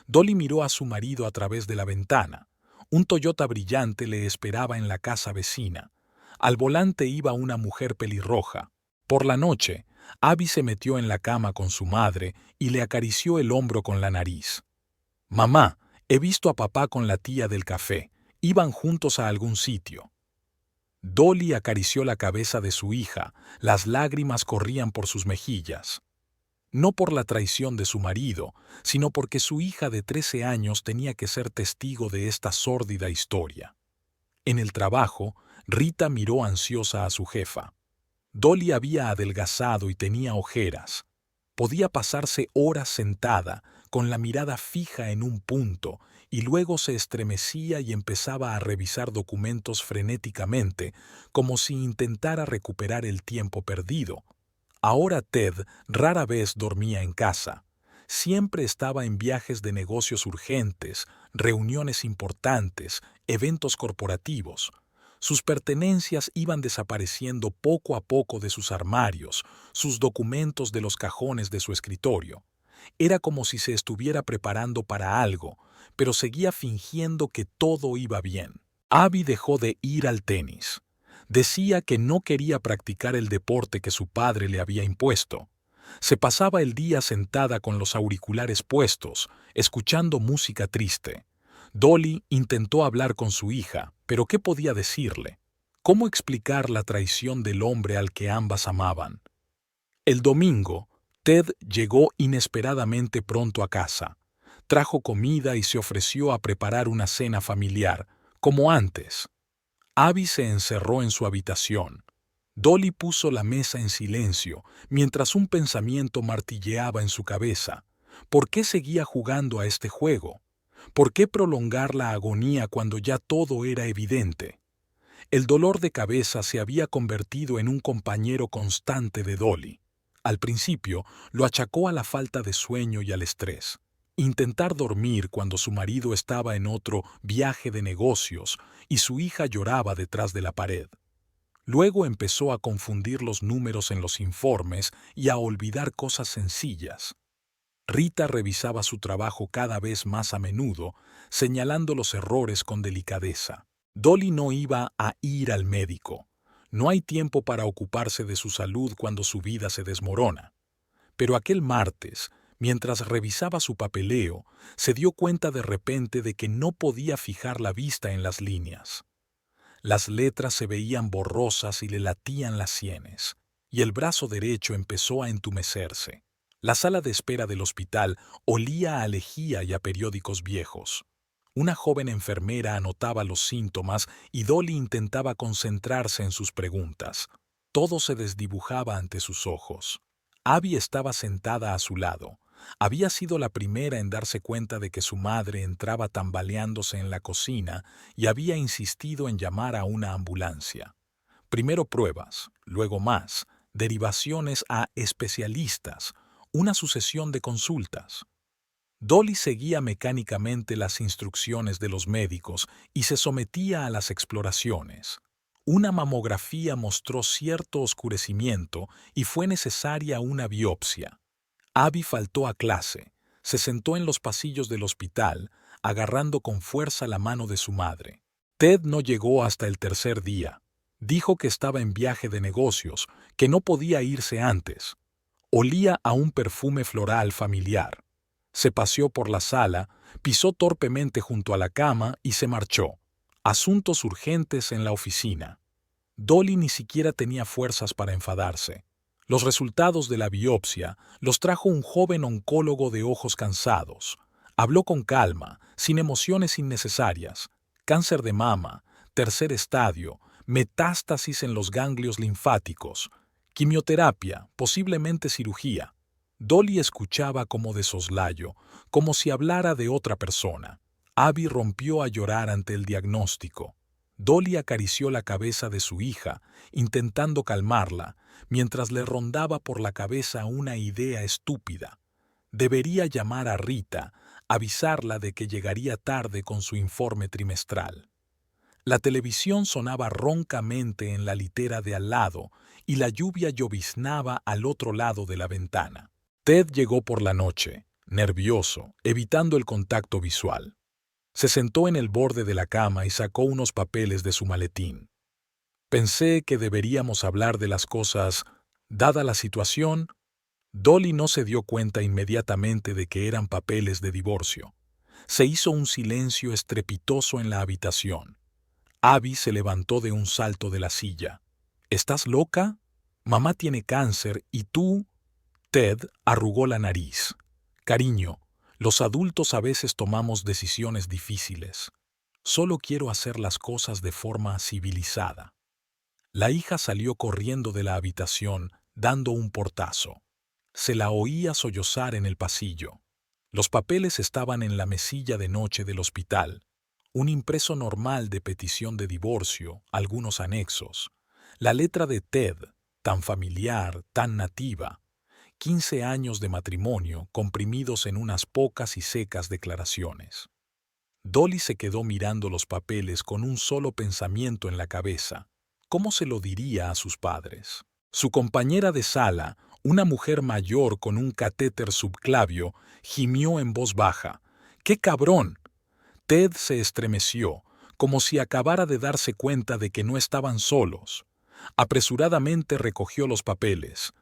Dolly miró a su marido a través de la ventana. Un Toyota brillante le esperaba en la casa vecina. Al volante iba una mujer pelirroja. Por la noche, Abby se metió en la cama con su madre y le acarició el hombro con la nariz. «Mamá, he visto a papá con la tía del café. Iban juntos a algún sitio». Dolly acarició la cabeza de su hija, las lágrimas corrían por sus mejillas. No por la traición de su marido, sino porque su hija de 13 años tenía que ser testigo de esta sórdida historia. En el trabajo, Rita miró ansiosa a su jefa. Dolly había adelgazado y tenía ojeras. Podía pasarse horas sentada, con la mirada fija en un punto, y luego se estremecía y empezaba a revisar documentos frenéticamente, como si intentara recuperar el tiempo perdido. Ahora Ted rara vez dormía en casa. Siempre estaba en viajes de negocios urgentes, reuniones importantes, eventos corporativos. Sus pertenencias iban desapareciendo poco a poco de sus armarios, sus documentos de los cajones de su escritorio. Era como si se estuviera preparando para algo, pero seguía fingiendo que todo iba bien. Abby dejó de ir al tenis. Decía que no quería practicar el deporte que su padre le había impuesto. Se pasaba el día sentada con los auriculares puestos, escuchando música triste. Dolly intentó hablar con su hija, pero ¿qué podía decirle? ¿Cómo explicar la traición del hombre al que ambas amaban? El domingo, Ted llegó inesperadamente pronto a casa. Trajo comida y se ofreció a preparar una cena familiar, como antes. Abby se encerró en su habitación. Dolly puso la mesa en silencio, mientras un pensamiento martilleaba en su cabeza. ¿Por qué seguía jugando a este juego? ¿Por qué prolongar la agonía cuando ya todo era evidente? El dolor de cabeza se había convertido en un compañero constante de Dolly. Al principio, lo achacó a la falta de sueño y al estrés. Intentar dormir cuando su marido estaba en otro viaje de negocios y su hija lloraba detrás de la pared. Luego empezó a confundir los números en los informes y a olvidar cosas sencillas. Rita revisaba su trabajo cada vez más a menudo, señalando los errores con delicadeza. Dolly no iba a ir al médico. No hay tiempo para ocuparse de su salud cuando su vida se desmorona. Pero aquel martes, mientras revisaba su papeleo, se dio cuenta de repente de que no podía fijar la vista en las líneas. Las letras se veían borrosas y le latían las sienes, y el brazo derecho empezó a entumecerse. La sala de espera del hospital olía a lejía y a periódicos viejos. Una joven enfermera anotaba los síntomas y Dolly intentaba concentrarse en sus preguntas. Todo se desdibujaba ante sus ojos. Abby estaba sentada a su lado. Había sido la primera en darse cuenta de que su madre entraba tambaleándose en la cocina y había insistido en llamar a una ambulancia. Primero pruebas, luego más, derivaciones a especialistas, una sucesión de consultas. Dolly seguía mecánicamente las instrucciones de los médicos y se sometía a las exploraciones. Una mamografía mostró cierto oscurecimiento y fue necesaria una biopsia. Abby faltó a clase, se sentó en los pasillos del hospital, agarrando con fuerza la mano de su madre. Ted no llegó hasta el tercer día. Dijo que estaba en viaje de negocios, que no podía irse antes. Olía a un perfume floral familiar. Se paseó por la sala, pisó torpemente junto a la cama y se marchó. Asuntos urgentes en la oficina. Dolly ni siquiera tenía fuerzas para enfadarse. Los resultados de la biopsia los trajo un joven oncólogo de ojos cansados. Habló con calma, sin emociones innecesarias. Cáncer de mama, tercer estadio, metástasis en los ganglios linfáticos, quimioterapia, posiblemente cirugía. Dolly escuchaba como de soslayo, como si hablara de otra persona. Abby rompió a llorar ante el diagnóstico. Dolly acarició la cabeza de su hija, intentando calmarla, mientras le rondaba por la cabeza una idea estúpida. Debería llamar a Rita, avisarla de que llegaría tarde con su informe trimestral. La televisión sonaba roncamente en la litera de al lado y la lluvia lloviznaba al otro lado de la ventana. Ted llegó por la noche, nervioso, evitando el contacto visual. Se sentó en el borde de la cama y sacó unos papeles de su maletín. Pensé que deberíamos hablar de las cosas, dada la situación. Dolly no se dio cuenta inmediatamente de que eran papeles de divorcio. Se hizo un silencio estrepitoso en la habitación. Abby se levantó de un salto de la silla. ¿Estás loca? Mamá tiene cáncer y tú... Ted arrugó la nariz. Cariño, los adultos a veces tomamos decisiones difíciles. Solo quiero hacer las cosas de forma civilizada. La hija salió corriendo de la habitación, dando un portazo. Se la oía sollozar en el pasillo. Los papeles estaban en la mesilla de noche del hospital. Un impreso normal de petición de divorcio, algunos anexos. La letra de Ted, tan familiar, tan nativa. 15 años de matrimonio comprimidos en unas pocas y secas declaraciones. Dolly se quedó mirando los papeles con un solo pensamiento en la cabeza. ¿Cómo se lo diría a sus padres? Su compañera de sala, una mujer mayor con un catéter subclavio, gimió en voz baja. ¡Qué cabrón! Ted se estremeció, como si acabara de darse cuenta de que no estaban solos. Apresuradamente recogió los papeles.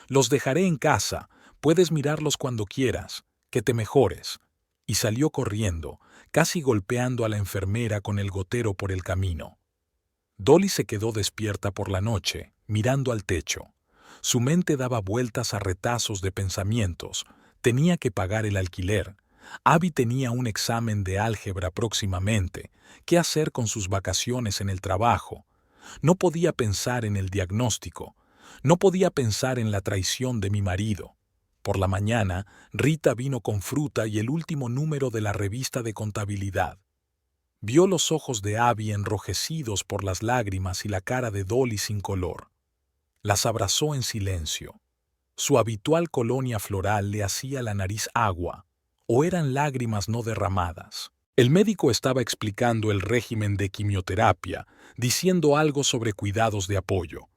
Los dejaré en casa, puedes mirarlos cuando quieras, que te mejores. Y salió corriendo, casi golpeando a la enfermera con el gotero por el camino. Dolly se quedó despierta por la noche, mirando al techo. Su mente daba vueltas a retazos de pensamientos. Tenía que pagar el alquiler. Abby tenía un examen de álgebra próximamente. ¿Qué hacer con sus vacaciones en el trabajo? No podía pensar en el diagnóstico. No podía pensar en la traición de mi marido. Por la mañana, Rita vino con fruta y el último número de la revista de contabilidad. Vio los ojos de Abby enrojecidos por las lágrimas y la cara de Dolly sin color. Las abrazó en silencio. Su habitual colonia floral le hacía la nariz agua, o eran lágrimas no derramadas. El médico estaba explicando el régimen de quimioterapia, diciendo algo sobre cuidados de apoyo.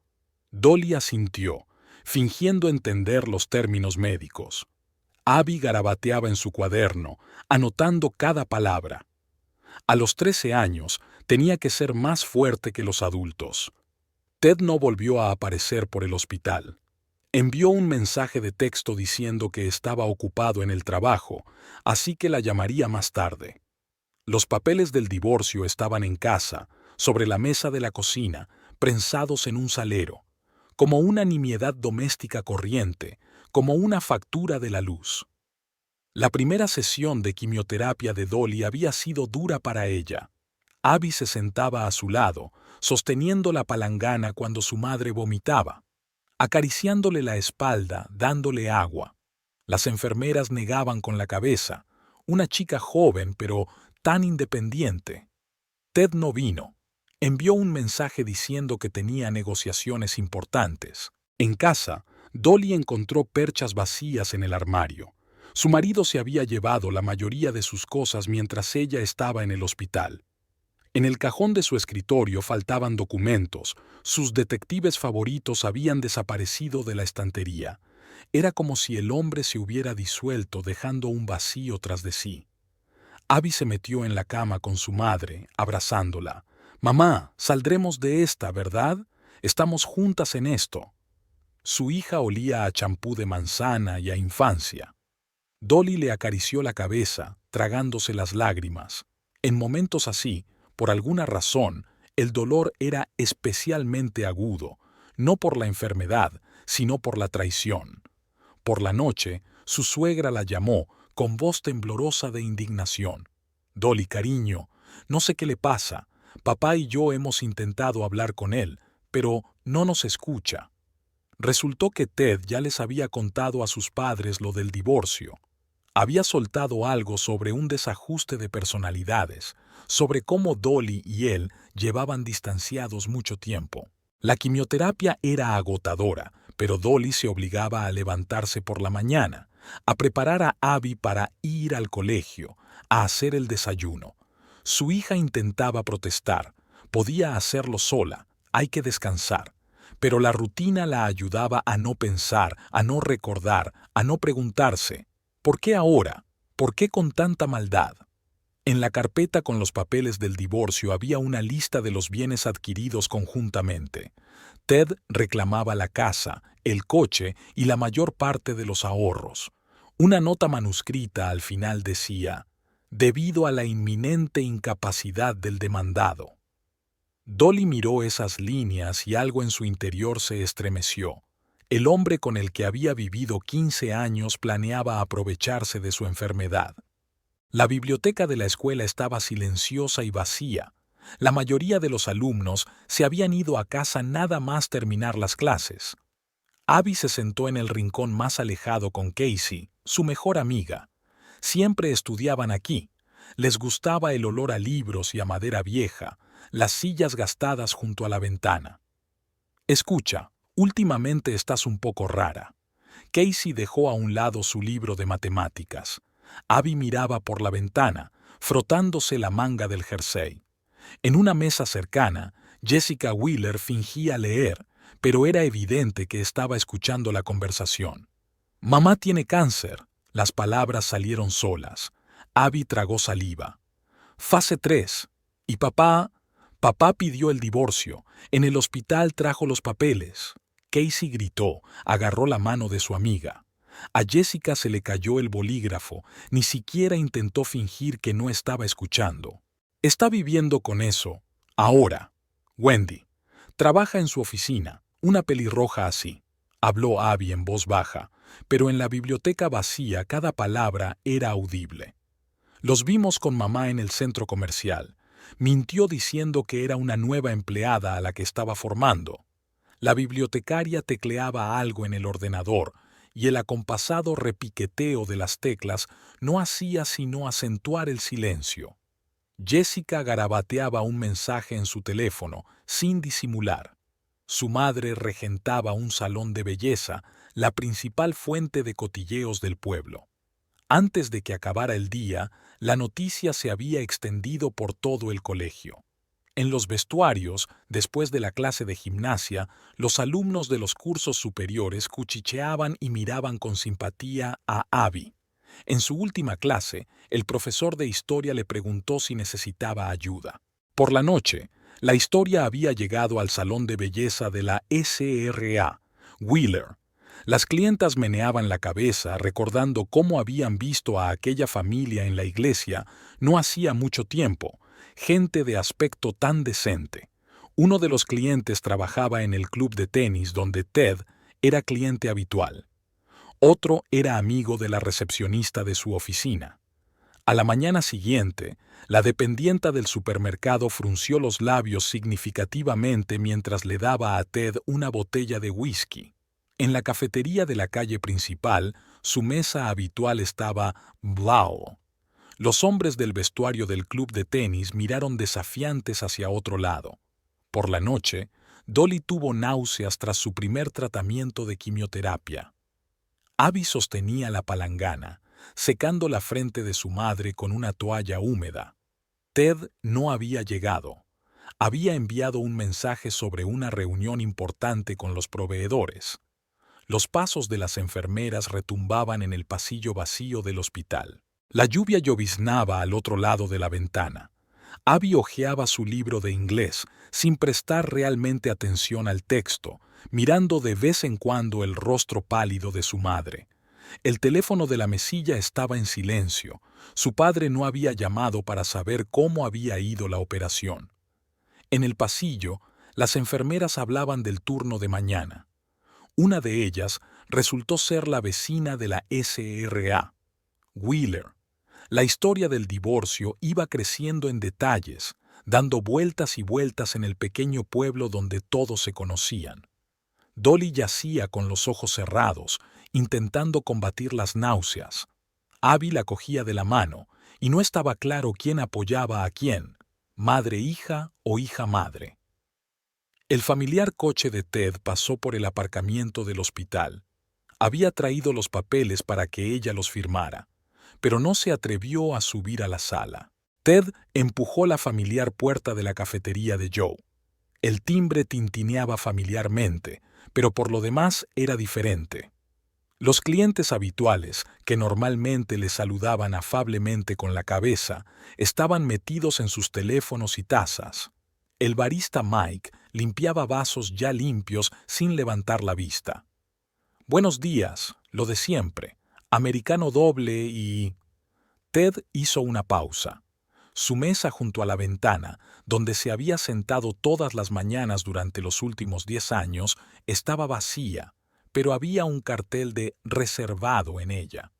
Dolly asintió, fingiendo entender los términos médicos. Abby garabateaba en su cuaderno, anotando cada palabra. A los 13 años tenía que ser más fuerte que los adultos. Ted no volvió a aparecer por el hospital. Envió un mensaje de texto diciendo que estaba ocupado en el trabajo, así que la llamaría más tarde. Los papeles del divorcio estaban en casa, sobre la mesa de la cocina, prensados en un salero, como una nimiedad doméstica corriente, como una factura de la luz. La primera sesión de quimioterapia de Dolly había sido dura para ella. Abby se sentaba a su lado, sosteniendo la palangana cuando su madre vomitaba, acariciándole la espalda, dándole agua. Las enfermeras negaban con la cabeza, una chica joven pero tan independiente. Ted no vino. Envió un mensaje diciendo que tenía negociaciones importantes. En casa, Dolly encontró perchas vacías en el armario. Su marido se había llevado la mayoría de sus cosas mientras ella estaba en el hospital. En el cajón de su escritorio faltaban documentos. Sus detectives favoritos habían desaparecido de la estantería. Era como si el hombre se hubiera disuelto dejando un vacío tras de sí. Abby se metió en la cama con su madre, abrazándola. «Mamá, saldremos de esta, ¿verdad? Estamos juntas en esto». Su hija olía a champú de manzana y a infancia. Dolly le acarició la cabeza, tragándose las lágrimas. En momentos así, por alguna razón, el dolor era especialmente agudo, no por la enfermedad, sino por la traición. Por la noche, su suegra la llamó, con voz temblorosa de indignación. «Dolly, cariño, no sé qué le pasa. Papá y yo hemos intentado hablar con él, pero no nos escucha». Resultó que Ted ya les había contado a sus padres lo del divorcio. Había soltado algo sobre un desajuste de personalidades, sobre cómo Dolly y él llevaban distanciados mucho tiempo. La quimioterapia era agotadora, pero Dolly se obligaba a levantarse por la mañana, a preparar a Abby para ir al colegio, a hacer el desayuno. Su hija intentaba protestar. Podía hacerlo sola, hay que descansar. Pero la rutina la ayudaba a no pensar, a no recordar, a no preguntarse, ¿por qué ahora? ¿Por qué con tanta maldad? En la carpeta con los papeles del divorcio había una lista de los bienes adquiridos conjuntamente. Ted reclamaba la casa, el coche y la mayor parte de los ahorros. Una nota manuscrita al final decía, «Debido a la inminente incapacidad del demandado». Dolly miró esas líneas y algo en su interior se estremeció. El hombre con el que había vivido 15 años planeaba aprovecharse de su enfermedad. La biblioteca de la escuela estaba silenciosa y vacía. La mayoría de los alumnos se habían ido a casa nada más terminar las clases. Abby se sentó en el rincón más alejado con Casey, su mejor amiga. Siempre estudiaban aquí. Les gustaba el olor a libros y a madera vieja, las sillas gastadas junto a la ventana. «Escucha, últimamente estás un poco rara». Casey dejó a un lado su libro de matemáticas. Abby miraba por la ventana, frotándose la manga del jersey. En una mesa cercana, Jessica Wheeler fingía leer, pero era evidente que estaba escuchando la conversación. «Mamá tiene cáncer». Las palabras salieron solas. Abby tragó saliva. «Fase 3. ¿Y papá?» «Papá pidió el divorcio. En el hospital trajo los papeles». Casey gritó, agarró la mano de su amiga. A Jessica se le cayó el bolígrafo, ni siquiera intentó fingir que no estaba escuchando. «Está viviendo con eso. Ahora. Wendy. Trabaja en su oficina, una pelirroja así», habló Abby en voz baja, pero en la biblioteca vacía cada palabra era audible. «Los vimos con mamá en el centro comercial. Mintió diciendo que era una nueva empleada a la que estaba formando». La bibliotecaria tecleaba algo en el ordenador y el acompasado repiqueteo de las teclas no hacía sino acentuar el silencio. Jessica garabateaba un mensaje en su teléfono, sin disimular. Su madre regentaba un salón de belleza, la principal fuente de cotilleos del pueblo. Antes de que acabara el día, la noticia se había extendido por todo el colegio. En los vestuarios, después de la clase de gimnasia, los alumnos de los cursos superiores cuchicheaban y miraban con simpatía a Abby. En su última clase, el profesor de historia le preguntó si necesitaba ayuda. Por la noche, la historia había llegado al salón de belleza de la SRA, Wheeler. Las clientas meneaban la cabeza recordando cómo habían visto a aquella familia en la iglesia no hacía mucho tiempo, gente de aspecto tan decente. Uno de los clientes trabajaba en el club de tenis donde Ted era cliente habitual. Otro era amigo de la recepcionista de su oficina. A la mañana siguiente, la dependienta del supermercado frunció los labios significativamente mientras le daba a Ted una botella de whisky. En la cafetería de la calle principal, su mesa habitual estaba blau. Los hombres del vestuario del club de tenis miraron desafiantes hacia otro lado. Por la noche, Dolly tuvo náuseas tras su primer tratamiento de quimioterapia. Abby sostenía la palangana, secando la frente de su madre con una toalla húmeda. Ted no había llegado. Había enviado un mensaje sobre una reunión importante con los proveedores. Los pasos de las enfermeras retumbaban en el pasillo vacío del hospital. La lluvia lloviznaba al otro lado de la ventana. Abby hojeaba su libro de inglés, sin prestar realmente atención al texto, mirando de vez en cuando el rostro pálido de su madre. El teléfono de la mesilla estaba en silencio. Su padre no había llamado para saber cómo había ido la operación. En el pasillo, las enfermeras hablaban del turno de mañana. Una de ellas resultó ser la vecina de la SRA, Wheeler. La historia del divorcio iba creciendo en detalles, dando vueltas y vueltas en el pequeño pueblo donde todos se conocían. Dolly yacía con los ojos cerrados, intentando combatir las náuseas. Abby la cogía de la mano, y no estaba claro quién apoyaba a quién, madre-hija o hija-madre. El familiar coche de Ted pasó por el aparcamiento del hospital. Había traído los papeles para que ella los firmara, pero no se atrevió a subir a la sala. Ted empujó la familiar puerta de la cafetería de Joe. El timbre tintineaba familiarmente, pero por lo demás era diferente. Los clientes habituales, que normalmente le saludaban afablemente con la cabeza, estaban metidos en sus teléfonos y tazas. El barista Mike limpiaba vasos ya limpios sin levantar la vista. «Buenos días», lo de siempre, americano doble y... Ted hizo una pausa. Su mesa junto a la ventana, donde se había sentado todas las mañanas durante los últimos 10 años, estaba vacía, pero había un cartel de «reservado» en ella.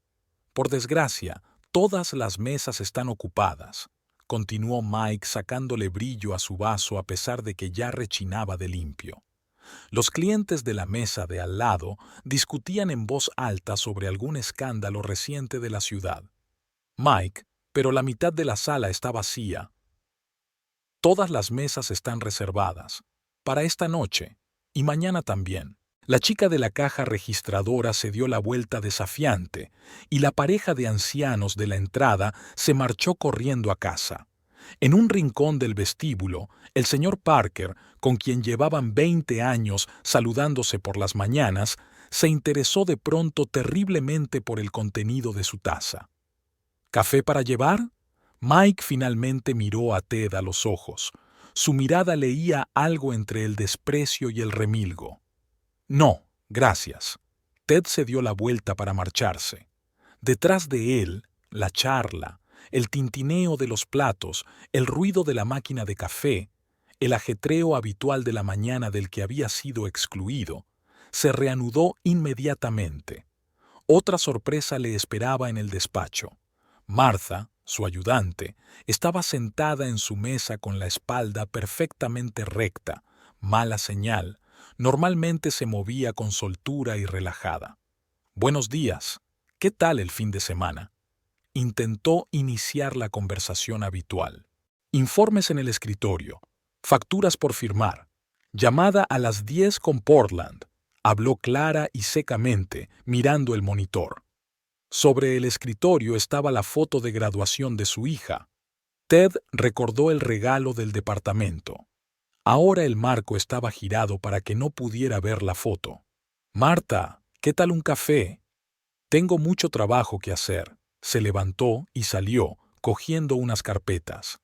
«Por desgracia, todas las mesas están ocupadas», continuó Mike sacándole brillo a su vaso a pesar de que ya rechinaba de limpio. Los clientes de la mesa de al lado discutían en voz alta sobre algún escándalo reciente de la ciudad. «Mike, pero la mitad de la sala está vacía. Todas las mesas están reservadas. Para esta noche. Y mañana también». La chica de la caja registradora se dio la vuelta desafiante, y la pareja de ancianos de la entrada se marchó corriendo a casa. En un rincón del vestíbulo, el señor Parker, con quien llevaban 20 años saludándose por las mañanas, se interesó de pronto terriblemente por el contenido de su taza. «¿Café para llevar?». Mike finalmente miró a Ted a los ojos. Su mirada leía algo entre el desprecio y el remilgo. «No, gracias». Ted se dio la vuelta para marcharse. Detrás de él, la charla, el tintineo de los platos, el ruido de la máquina de café, el ajetreo habitual de la mañana del que había sido excluido, se reanudó inmediatamente. Otra sorpresa le esperaba en el despacho. Martha, su ayudante, estaba sentada en su mesa con la espalda perfectamente recta, mala señal. Normalmente se movía con soltura y relajada. «Buenos días. ¿Qué tal el fin de semana?». Intentó iniciar la conversación habitual. «Informes en el escritorio. Facturas por firmar. Llamada a las 10 con Portland», habló clara y secamente, mirando el monitor. Sobre el escritorio estaba la foto de graduación de su hija. Ted recordó el regalo del departamento. Ahora el marco estaba girado para que no pudiera ver la foto. «Marta, ¿qué tal un café?». «Tengo mucho trabajo que hacer». Se levantó y salió, cogiendo unas carpetas.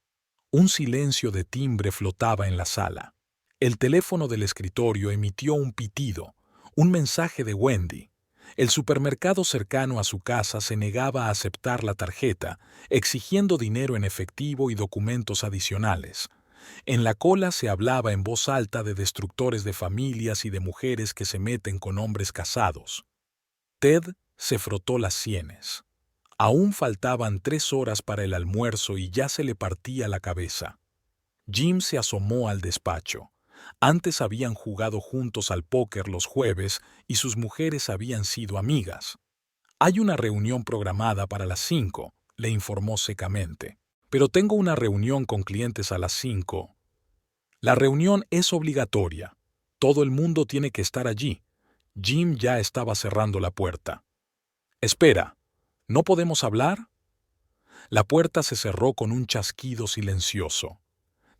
Un silencio de timbre flotaba en la sala. El teléfono del escritorio emitió un pitido, un mensaje de Wendy. El supermercado cercano a su casa se negaba a aceptar la tarjeta, exigiendo dinero en efectivo y documentos adicionales. En la cola se hablaba en voz alta de destructores de familias y de mujeres que se meten con hombres casados. Ted Se frotó las sienes. Aún faltaban 3 horas para el almuerzo y ya se le partía la cabeza. Jim se asomó al despacho. Antes habían jugado juntos al póker los jueves y sus mujeres habían sido amigas. Hay una reunión programada para las 5, le informó secamente. Pero tengo una reunión con clientes a las 5. La reunión es obligatoria. Todo el mundo tiene que estar allí. Jim ya estaba cerrando la puerta. Espera, ¿no podemos hablar? La puerta se cerró con un chasquido silencioso.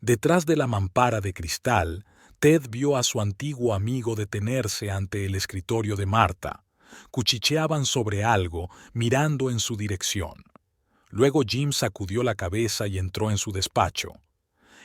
Detrás de la mampara de cristal, Ted vio a su antiguo amigo detenerse ante el escritorio de Marta. Cuchicheaban sobre algo, mirando en su dirección. Luego Jim sacudió la cabeza y entró en su despacho.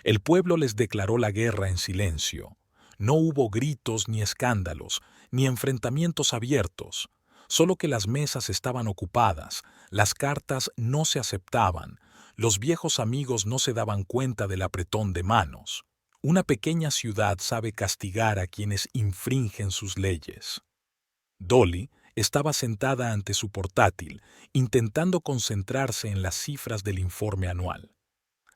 El pueblo les declaró la guerra en silencio. No hubo gritos ni escándalos, ni enfrentamientos abiertos. Solo que las mesas estaban ocupadas, las cartas no se aceptaban, los viejos amigos no se daban cuenta del apretón de manos. Una pequeña ciudad sabe castigar a quienes infringen sus leyes. Dolly estaba sentada ante su portátil, intentando concentrarse en las cifras del informe anual.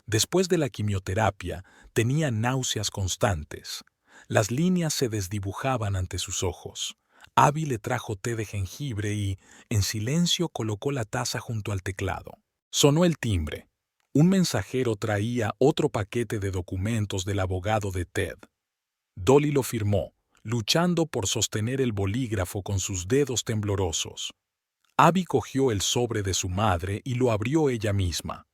Después de la quimioterapia, tenía náuseas constantes. Las líneas se desdibujaban ante sus ojos. Abby le trajo té de jengibre y, en silencio, colocó la taza junto al teclado. Sonó el timbre. Un mensajero traía otro paquete de documentos del abogado de Ted. Dolly lo firmó, luchando por sostener el bolígrafo con sus dedos temblorosos. Abby cogió el sobre de su madre y lo abrió ella misma.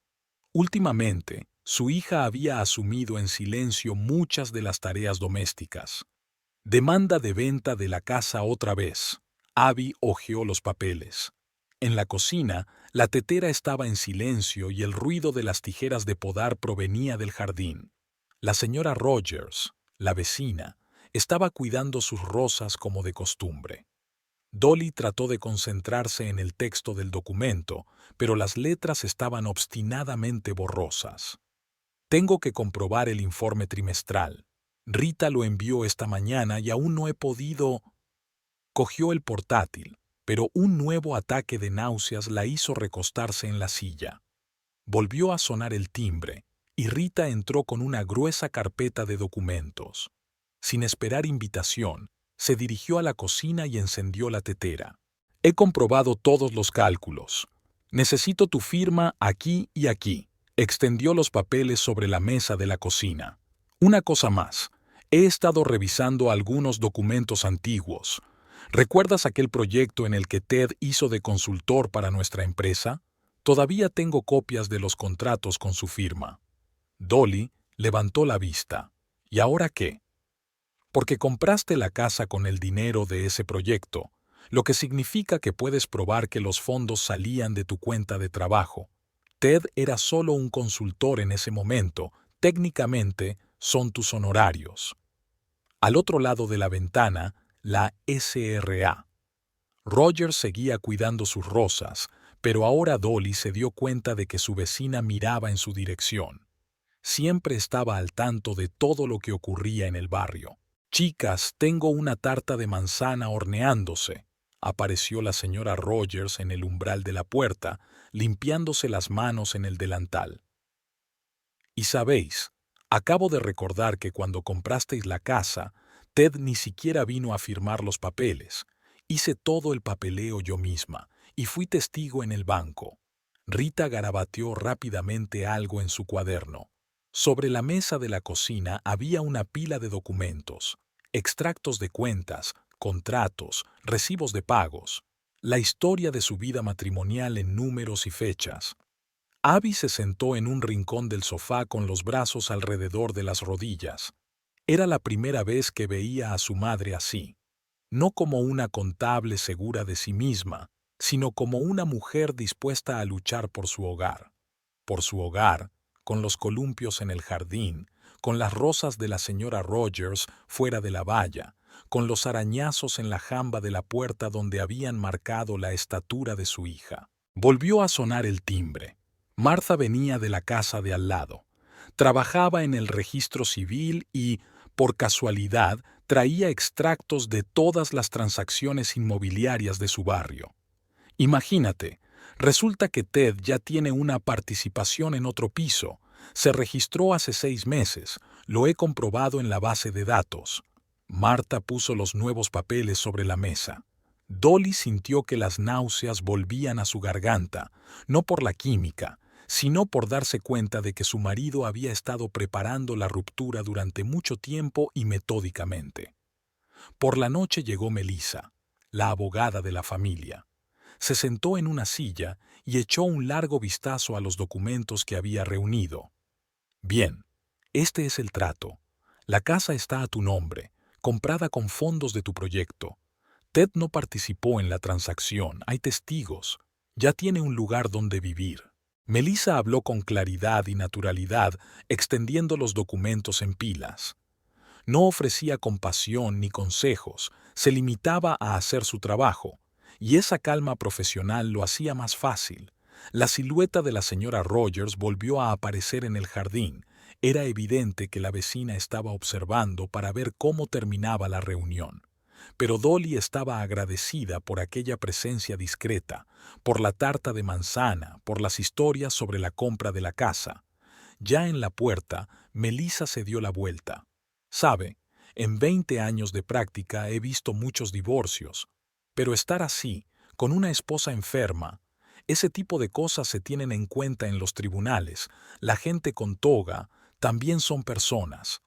Últimamente, su hija había asumido en silencio muchas de las tareas domésticas. Demanda de venta de la casa otra vez. Abby hojeó los papeles. En la cocina, la tetera estaba en silencio y el ruido de las tijeras de podar provenía del jardín. La señora Rogers, la vecina, estaba cuidando sus rosas como de costumbre. Dolly trató de concentrarse en el texto del documento, pero las letras estaban obstinadamente borrosas. Tengo que comprobar el informe trimestral. Rita lo envió esta mañana y aún no he podido... Cogió el portátil, pero un nuevo ataque de náuseas la hizo recostarse en la silla. Volvió a sonar el timbre, y Rita entró con una gruesa carpeta de documentos. Sin esperar invitación, se dirigió a la cocina y encendió la tetera. He comprobado todos los cálculos. Necesito tu firma aquí y aquí. Extendió los papeles sobre la mesa de la cocina. Una cosa más. He estado revisando algunos documentos antiguos. ¿Recuerdas aquel proyecto en el que Ted hizo de consultor para nuestra empresa? Todavía tengo copias de los contratos con su firma. Dolly levantó la vista. ¿Y ahora qué? Porque compraste la casa con el dinero de ese proyecto, lo que significa que puedes probar que los fondos salían de tu cuenta de trabajo. Ted era solo un consultor en ese momento, técnicamente son tus honorarios. Al otro lado de la ventana, la SRA. Roger seguía cuidando sus rosas, pero ahora Dolly se dio cuenta de que su vecina miraba en su dirección. Siempre estaba al tanto de todo lo que ocurría en el barrio. Chicas, tengo una tarta de manzana horneándose. Apareció la señora Rogers en el umbral de la puerta, limpiándose las manos en el delantal. Y sabéis, acabo de recordar que cuando comprasteis la casa, Ted ni siquiera vino a firmar los papeles. Hice todo el papeleo yo misma, y fui testigo en el banco. Rita garabateó rápidamente algo en su cuaderno. Sobre la mesa de la cocina había una pila de documentos, extractos de cuentas, contratos, recibos de pagos, la historia de su vida matrimonial en números y fechas. Abby se sentó en un rincón del sofá con los brazos alrededor de las rodillas. Era la primera vez que veía a su madre así, no como una contable segura de sí misma, sino como una mujer dispuesta a luchar por su hogar. Por su hogar, con los columpios en el jardín, con las rosas de la señora Rogers fuera de la valla, con los arañazos en la jamba de la puerta donde habían marcado la estatura de su hija. Volvió a sonar el timbre. Martha venía de la casa de al lado. Trabajaba en el registro civil y, por casualidad, traía extractos de todas las transacciones inmobiliarias de su barrio. Imagínate, resulta que Ted ya tiene una participación en otro piso. Se registró hace 6 meses. Lo he comprobado en la base de datos. Marta puso los nuevos papeles sobre la mesa. Dolly sintió que las náuseas volvían a su garganta, no por la química, sino por darse cuenta de que su marido había estado preparando la ruptura durante mucho tiempo y metódicamente. Por la noche llegó Melissa, la abogada de la familia. Se sentó en una silla y echó un largo vistazo a los documentos que había reunido. Bien, este es el trato. La casa está a tu nombre, comprada con fondos de tu proyecto. Ted no participó en la transacción, hay testigos. Ya tiene un lugar donde vivir. Melissa habló con claridad y naturalidad, extendiendo los documentos en pilas. No ofrecía compasión ni consejos, se limitaba a hacer su trabajo, y esa calma profesional lo hacía más fácil. La silueta de la señora Rogers volvió a aparecer en el jardín. Era evidente que la vecina estaba observando para ver cómo terminaba la reunión. Pero Dolly estaba agradecida por aquella presencia discreta, por la tarta de manzana, por las historias sobre la compra de la casa. Ya en la puerta, Melissa se dio la vuelta. Sabe, en 20 años de práctica he visto muchos divorcios, pero estar así, con una esposa enferma, ese tipo de cosas se tienen en cuenta en los tribunales. La gente con toga también son personas.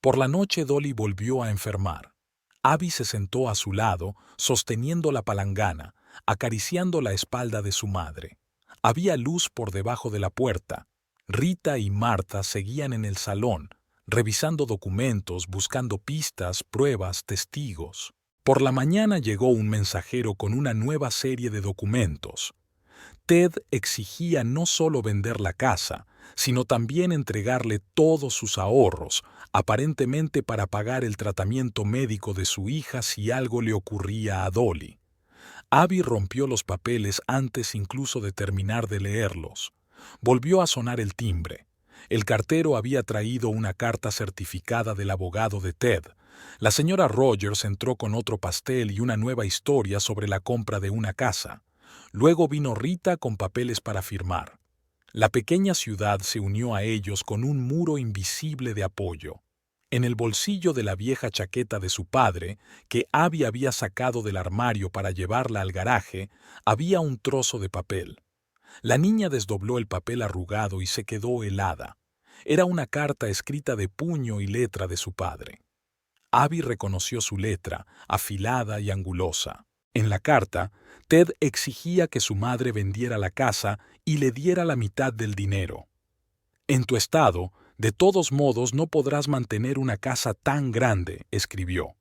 Por la noche Dolly volvió a enfermar. Abby se sentó a su lado, sosteniendo la palangana, acariciando la espalda de su madre. Había luz por debajo de la puerta. Rita y Marta seguían en el salón, revisando documentos, buscando pistas, pruebas, testigos. Por la mañana llegó un mensajero con una nueva serie de documentos. Ted exigía no solo vender la casa, sino también entregarle todos sus ahorros, aparentemente para pagar el tratamiento médico de su hija si algo le ocurría a Dolly. Abby rompió los papeles antes incluso de terminar de leerlos. Volvió a sonar el timbre. El cartero había traído una carta certificada del abogado de Ted. La señora Rogers entró con otro pastel y una nueva historia sobre la compra de una casa. Luego vino Rita con papeles para firmar. La pequeña ciudad se unió a ellos con un muro invisible de apoyo. En el bolsillo de la vieja chaqueta de su padre, que Abby había sacado del armario para llevarla al garaje, había un trozo de papel. La niña desdobló el papel arrugado y se quedó helada. Era una carta escrita de puño y letra de su padre. Abby reconoció su letra, afilada y angulosa. En la carta, Ted exigía que su madre vendiera la casa y le diera la mitad del dinero. En tu estado, de todos modos no podrás mantener una casa tan grande, escribió.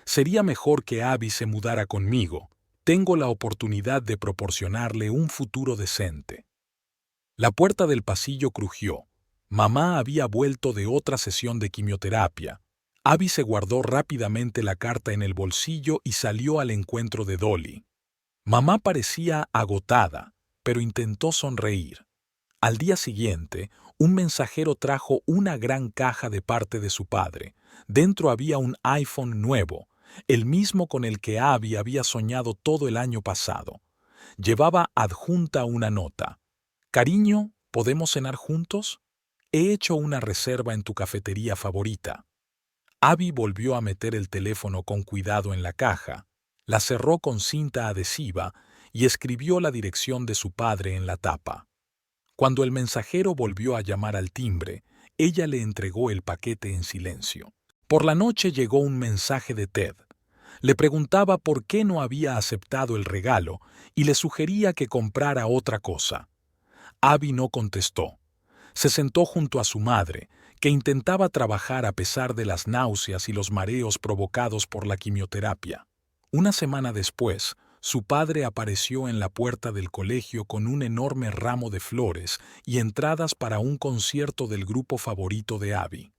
Sería mejor que Abby se mudara conmigo. Tengo la oportunidad de proporcionarle un futuro decente. La puerta del pasillo crujió. Mamá había vuelto de otra sesión de quimioterapia. Abby se guardó rápidamente la carta en el bolsillo y salió al encuentro de Dolly. Mamá parecía agotada, pero intentó sonreír. Al día siguiente, un mensajero trajo una gran caja de parte de su padre. Dentro había un iPhone nuevo, el mismo con el que Abby había soñado todo el año pasado. Llevaba adjunta una nota. Cariño, ¿podemos cenar juntos? He hecho una reserva en tu cafetería favorita. Abby volvió a meter el teléfono con cuidado en la caja, la cerró con cinta adhesiva y escribió la dirección de su padre en la tapa. Cuando el mensajero volvió a llamar al timbre, ella le entregó el paquete en silencio. Por la noche llegó un mensaje de Ted. Le preguntaba por qué no había aceptado el regalo y le sugería que comprara otra cosa. Abby no contestó. Se sentó junto a su madre, que intentaba trabajar a pesar de las náuseas y los mareos provocados por la quimioterapia. Una semana después, su padre apareció en la puerta del colegio con un enorme ramo de flores y entradas para un concierto del grupo favorito de Abby.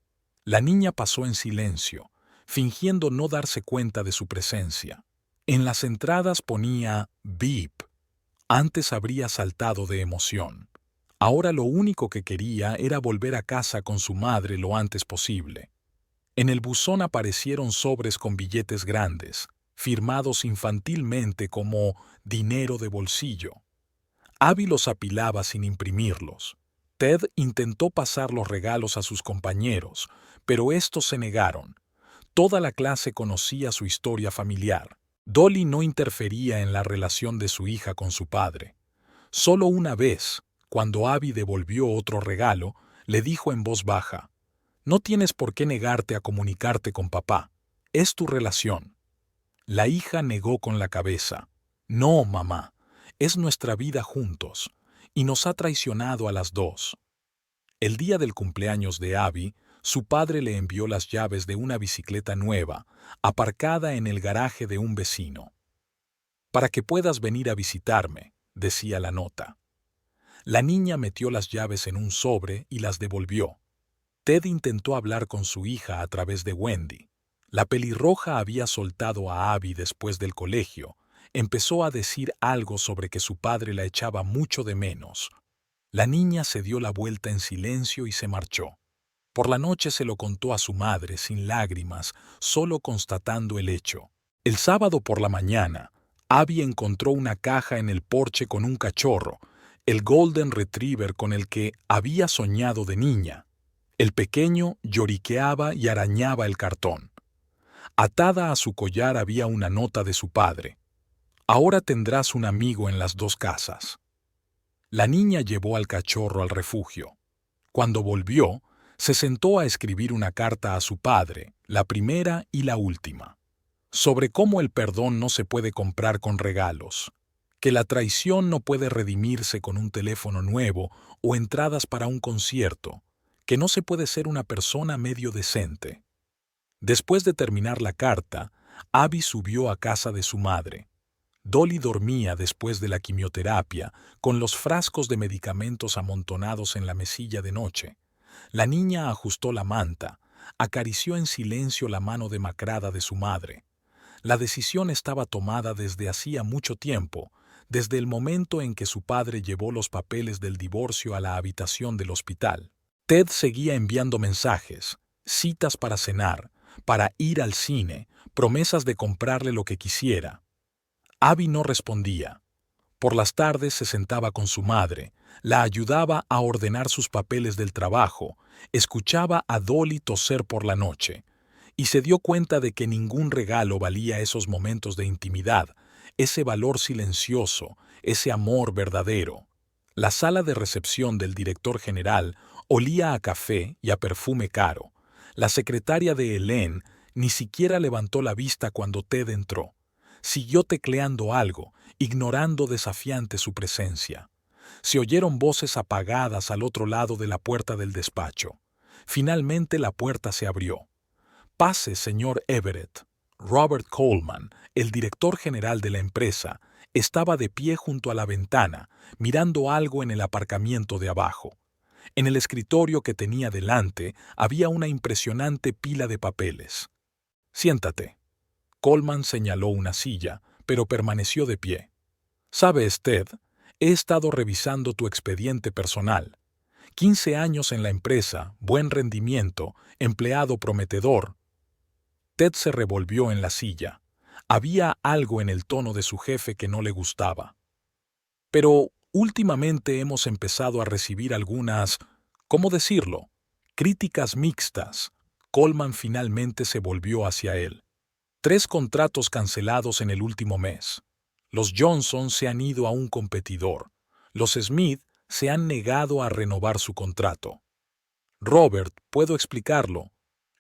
La niña pasó en silencio, fingiendo no darse cuenta de su presencia. En las entradas ponía «Beep». Antes habría saltado de emoción. Ahora lo único que quería era volver a casa con su madre lo antes posible. En el buzón aparecieron sobres con billetes grandes. firmados infantilmente como dinero de bolsillo. Abby los apilaba sin imprimirlos. Ted intentó pasar los regalos a sus compañeros, pero estos se negaron. Toda la clase conocía su historia familiar. Dolly no interfería en la relación de su hija con su padre. Solo una vez, cuando Abby devolvió otro regalo, le dijo en voz baja: «No tienes por qué negarte a comunicarte con papá. Es tu relación». La hija negó con la cabeza. «No, mamá, es nuestra vida juntos, y nos ha traicionado a las dos». El día del cumpleaños de Abby, su padre le envió las llaves de una bicicleta nueva, aparcada en el garaje de un vecino. «Para que puedas venir a visitarme», decía la nota. La niña metió las llaves en un sobre y las devolvió. Ted intentó hablar con su hija a través de Wendy. La pelirroja había soltado a Abby después del colegio. Empezó a decir algo sobre que su padre la echaba mucho de menos. La niña se dio la vuelta en silencio y se marchó. Por la noche se lo contó a su madre sin lágrimas, solo constatando el hecho. El sábado por la mañana, Abby encontró una caja en el porche con un cachorro, el Golden Retriever con el que había soñado de niña. El pequeño lloriqueaba y arañaba el cartón. Atada a su collar había una nota de su padre: «Ahora tendrás un amigo en las dos casas». La niña llevó al cachorro al refugio. Cuando volvió, se sentó a escribir una carta a su padre, la primera y la última, sobre cómo el perdón no se puede comprar con regalos, que la traición no puede redimirse con un teléfono nuevo o entradas para un concierto, que no se puede ser una persona medio decente. Después de terminar la carta, Abby subió a casa de su madre. Dolly dormía después de la quimioterapia, con los frascos de medicamentos amontonados en la mesilla de noche. La niña ajustó la manta, acarició en silencio la mano demacrada de su madre. La decisión estaba tomada desde hacía mucho tiempo, desde el momento en que su padre llevó los papeles del divorcio a la habitación del hospital. Ted seguía enviando mensajes, citas para cenar, para ir al cine, promesas de comprarle lo que quisiera. Abby no respondía. Por las tardes se sentaba con su madre, la ayudaba a ordenar sus papeles del trabajo, escuchaba a Dolly toser por la noche, y se dio cuenta de que ningún regalo valía esos momentos de intimidad, ese valor silencioso, ese amor verdadero. La sala de recepción del director general olía a café y a perfume caro. La secretaria de Helene ni siquiera levantó la vista cuando Ted entró. Siguió tecleando algo, ignorando desafiante su presencia. Se oyeron voces apagadas al otro lado de la puerta del despacho. Finalmente la puerta se abrió. «Pase, señor Everett». Robert Coleman, el director general de la empresa, estaba de pie junto a la ventana, mirando algo en el aparcamiento de abajo. En el escritorio que tenía delante había una impresionante pila de papeles. «Siéntate». Coleman señaló una silla, pero permaneció de pie. «¿Sabes, Ted? He estado revisando tu expediente personal. 15 años en la empresa, buen rendimiento, empleado prometedor». Ted se revolvió en la silla. Había algo en el tono de su jefe que no le gustaba. «Pero últimamente hemos empezado a recibir algunas, ¿cómo decirlo?, críticas mixtas». Coleman finalmente se volvió hacia él. 3 contratos cancelados en el último mes. Los Johnson se han ido a un competidor. Los Smith se han negado a renovar su contrato. «Robert, puedo explicarlo».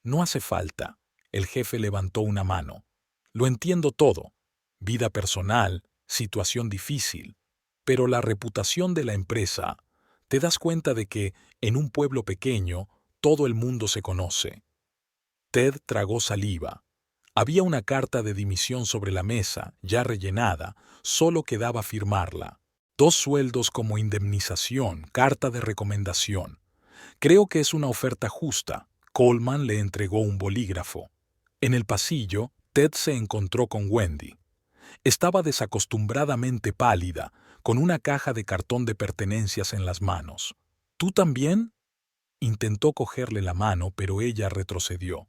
«No hace falta». El jefe levantó una mano. «Lo entiendo todo. Vida personal, situación difícil. Pero la reputación de la empresa, te das cuenta de que, en un pueblo pequeño, todo el mundo se conoce». Ted tragó saliva. Había una carta de dimisión sobre la mesa, ya rellenada, solo quedaba firmarla. 2 sueldos como indemnización, carta de recomendación. «Creo que es una oferta justa». Coleman le entregó un bolígrafo. En el pasillo, Ted se encontró con Wendy. Estaba desacostumbradamente pálida, con una caja de cartón de pertenencias en las manos. «¿Tú también?». Intentó cogerle la mano, pero ella retrocedió.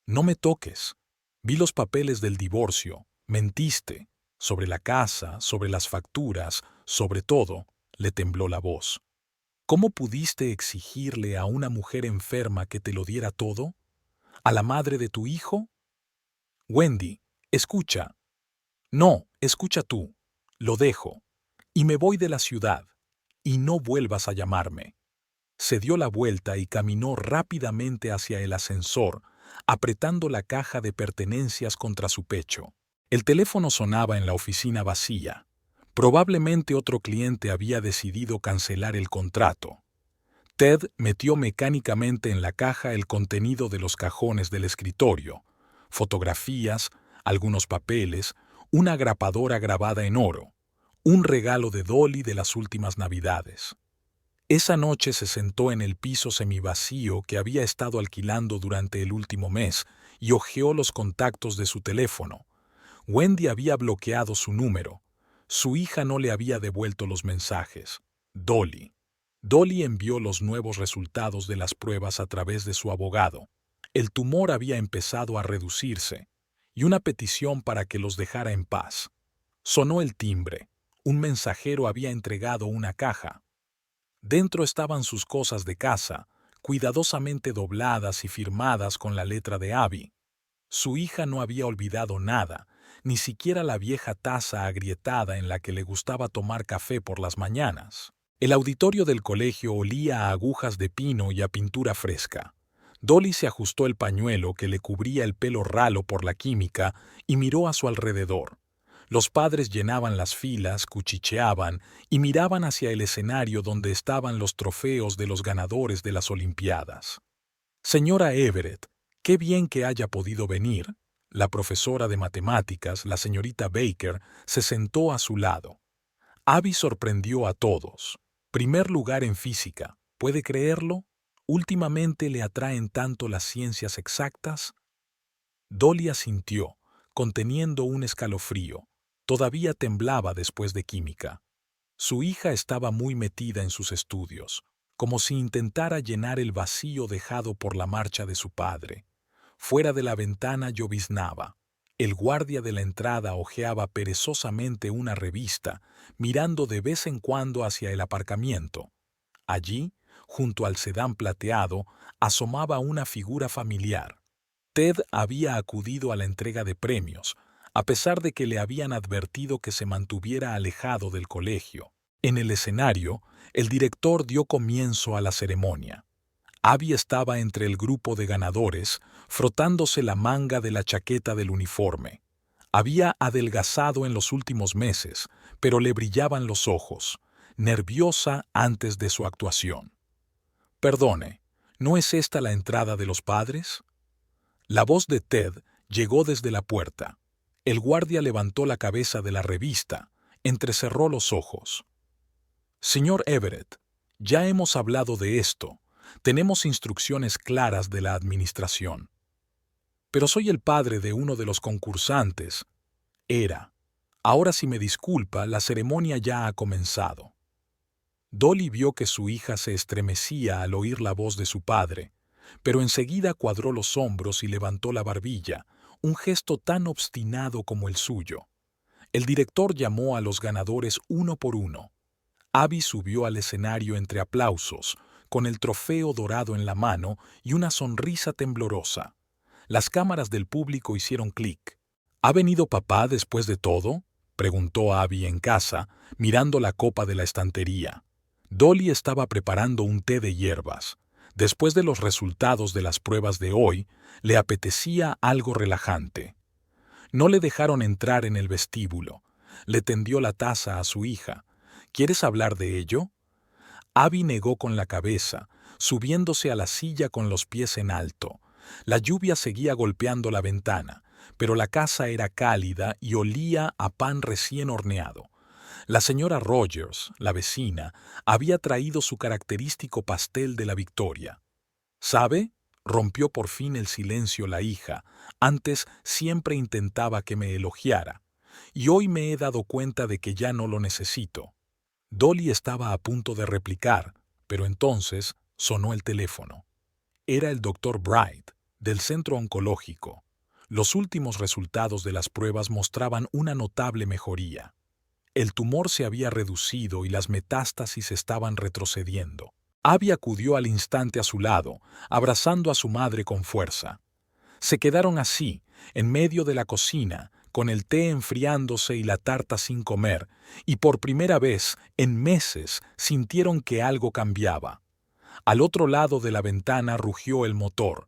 «No me toques. Vi los papeles del divorcio. Mentiste. Sobre la casa, sobre las facturas, sobre todo, le tembló la voz. ¿Cómo pudiste exigirle a una mujer enferma que te lo diera todo? ¿A la madre de tu hijo? Wendy, escucha. No, escucha tú. Lo dejo. Y me voy de la ciudad. Y no vuelvas a llamarme. Se dio la vuelta y caminó rápidamente hacia el ascensor, apretando la caja de pertenencias contra su pecho. El teléfono sonaba en la oficina vacía. Probablemente otro cliente había decidido cancelar el contrato. Ted metió mecánicamente en la caja el contenido de los cajones del escritorio: fotografías, algunos papeles, una grapadora grabada en oro, un regalo de Dolly de las últimas Navidades. Esa noche se sentó en el piso semivacío que había estado alquilando durante el último mes y hojeó los contactos de su teléfono. Wendy había bloqueado su número. Su hija no le había devuelto los mensajes. Dolly. Dolly envió los nuevos resultados de las pruebas a través de su abogado. El tumor había empezado a reducirse, y una petición para que los dejara en paz. Sonó el timbre. Un mensajero había entregado una caja. Dentro estaban sus cosas de casa, cuidadosamente dobladas y firmadas con la letra de Abby. Su hija no había olvidado nada, ni siquiera la vieja taza agrietada en la que le gustaba tomar café por las mañanas. El auditorio del colegio olía a agujas de pino y a pintura fresca. Dolly se ajustó el pañuelo que le cubría el pelo ralo por la química y miró a su alrededor. Los padres llenaban las filas, cuchicheaban y miraban hacia el escenario donde estaban los trofeos de los ganadores de las Olimpiadas. Señora Everett, qué bien que haya podido venir. La profesora de matemáticas, la señorita Baker, se sentó a su lado. Abby sorprendió a todos. Primer lugar en física, ¿puede creerlo? ¿Últimamente le atraen tanto las ciencias exactas? Dolly asintió, conteniendo un escalofrío. Todavía temblaba después de química. Su hija estaba muy metida en sus estudios, como si intentara llenar el vacío dejado por la marcha de su padre. Fuera de la ventana lloviznaba. El guardia de la entrada hojeaba perezosamente una revista, mirando de vez en cuando hacia el aparcamiento. Allí, junto al sedán plateado, asomaba una figura familiar. Ted había acudido a la entrega de premios, a pesar de que le habían advertido que se mantuviera alejado del colegio. En el escenario, el director dio comienzo a la ceremonia. Abby estaba entre el grupo de ganadores, frotándose la manga de la chaqueta del uniforme. Había adelgazado en los últimos meses, pero le brillaban los ojos, nerviosa antes de su actuación. Perdone, ¿no es esta la entrada de los padres? La voz de Ted llegó desde la puerta. El guardia levantó la cabeza de la revista, entrecerró los ojos. Señor Everett, ya hemos hablado de esto. Tenemos instrucciones claras de la administración. Pero soy el padre de uno de los concursantes. Era. Ahora, si me disculpa, la ceremonia ya ha comenzado. Dolly vio que su hija se estremecía al oír la voz de su padre, pero enseguida cuadró los hombros y levantó la barbilla, un gesto tan obstinado como el suyo. El director llamó a los ganadores uno por uno. Abby subió al escenario entre aplausos, con el trofeo dorado en la mano y una sonrisa temblorosa. Las cámaras del público hicieron clic. ¿Ha venido papá después de todo?, preguntó Abby en casa, mirando la copa de la estantería. Dolly estaba preparando un té de hierbas. Después de los resultados de las pruebas de hoy, le apetecía algo relajante. No le dejaron entrar en el vestíbulo. Le tendió la taza a su hija. ¿Quieres hablar de ello? Abby negó con la cabeza, subiéndose a la silla con los pies en alto. La lluvia seguía golpeando la ventana, pero la casa era cálida y olía a pan recién horneado. La señora Rogers, la vecina, había traído su característico pastel de la Victoria. ¿Sabe?, rompió por fin el silencio la hija. Antes siempre intentaba que me elogiara, y hoy me he dado cuenta de que ya no lo necesito. Dolly estaba a punto de replicar, pero entonces sonó el teléfono. Era el doctor Bright, del centro oncológico. Los últimos resultados de las pruebas mostraban una notable mejoría. El tumor se había reducido y las metástasis estaban retrocediendo. Abby acudió al instante a su lado, abrazando a su madre con fuerza. Se quedaron así, en medio de la cocina, con el té enfriándose y la tarta sin comer, y por primera vez, en meses, sintieron que algo cambiaba. Al otro lado de la ventana rugió el motor.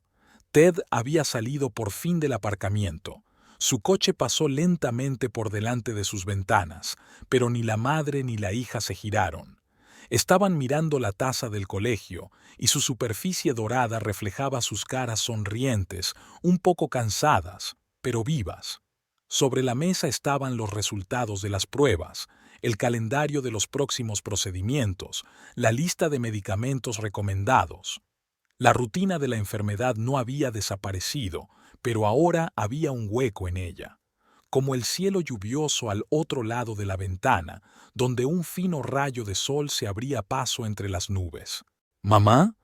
Ted había salido por fin del aparcamiento. Su coche pasó lentamente por delante de sus ventanas, pero ni la madre ni la hija se giraron. Estaban mirando la taza del colegio, y su superficie dorada reflejaba sus caras sonrientes, un poco cansadas, pero vivas. Sobre la mesa estaban los resultados de las pruebas, el calendario de los próximos procedimientos, la lista de medicamentos recomendados. La rutina de la enfermedad no había desaparecido, pero ahora había un hueco en ella, como el cielo lluvioso al otro lado de la ventana, donde un fino rayo de sol se abría paso entre las nubes. «Mamá,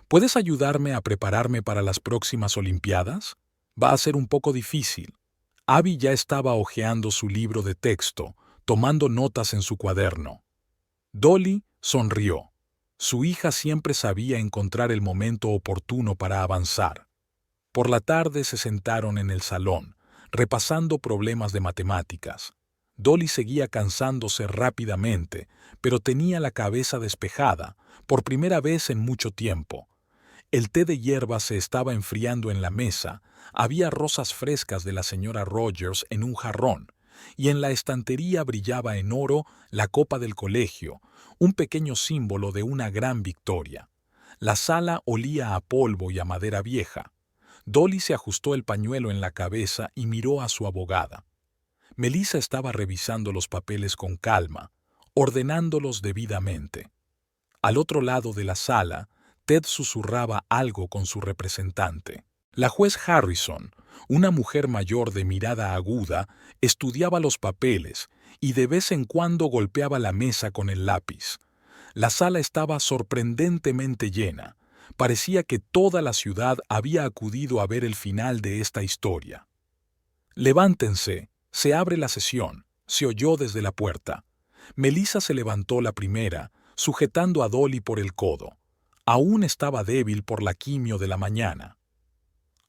¿puedes ayudarme a prepararme para las próximas Olimpiadas? Va a ser un poco difícil». Abby ya estaba hojeando su libro de texto, tomando notas en su cuaderno. Dolly sonrió. Su hija siempre sabía encontrar el momento oportuno para avanzar. Por la tarde se sentaron en el salón, repasando problemas de matemáticas. Dolly seguía cansándose rápidamente, pero tenía la cabeza despejada, por primera vez en mucho tiempo. El té de hierba se estaba enfriando en la mesa, había rosas frescas de la señora Rogers en un jarrón, y en la estantería brillaba en oro la copa del colegio, un pequeño símbolo de una gran victoria. La sala olía a polvo y a madera vieja. Dolly se ajustó el pañuelo en la cabeza y miró a su abogada. Melissa estaba revisando los papeles con calma, ordenándolos debidamente. Al otro lado de la sala, Ted susurraba algo con su representante. La juez Harrison, una mujer mayor de mirada aguda, estudiaba los papeles y de vez en cuando golpeaba la mesa con el lápiz. La sala estaba sorprendentemente llena. Parecía que toda la ciudad había acudido a ver el final de esta historia. «Levántense, se abre la sesión», se oyó desde la puerta. Melissa se levantó la primera, sujetando a Dolly por el codo. Aún estaba débil por la quimio de la mañana.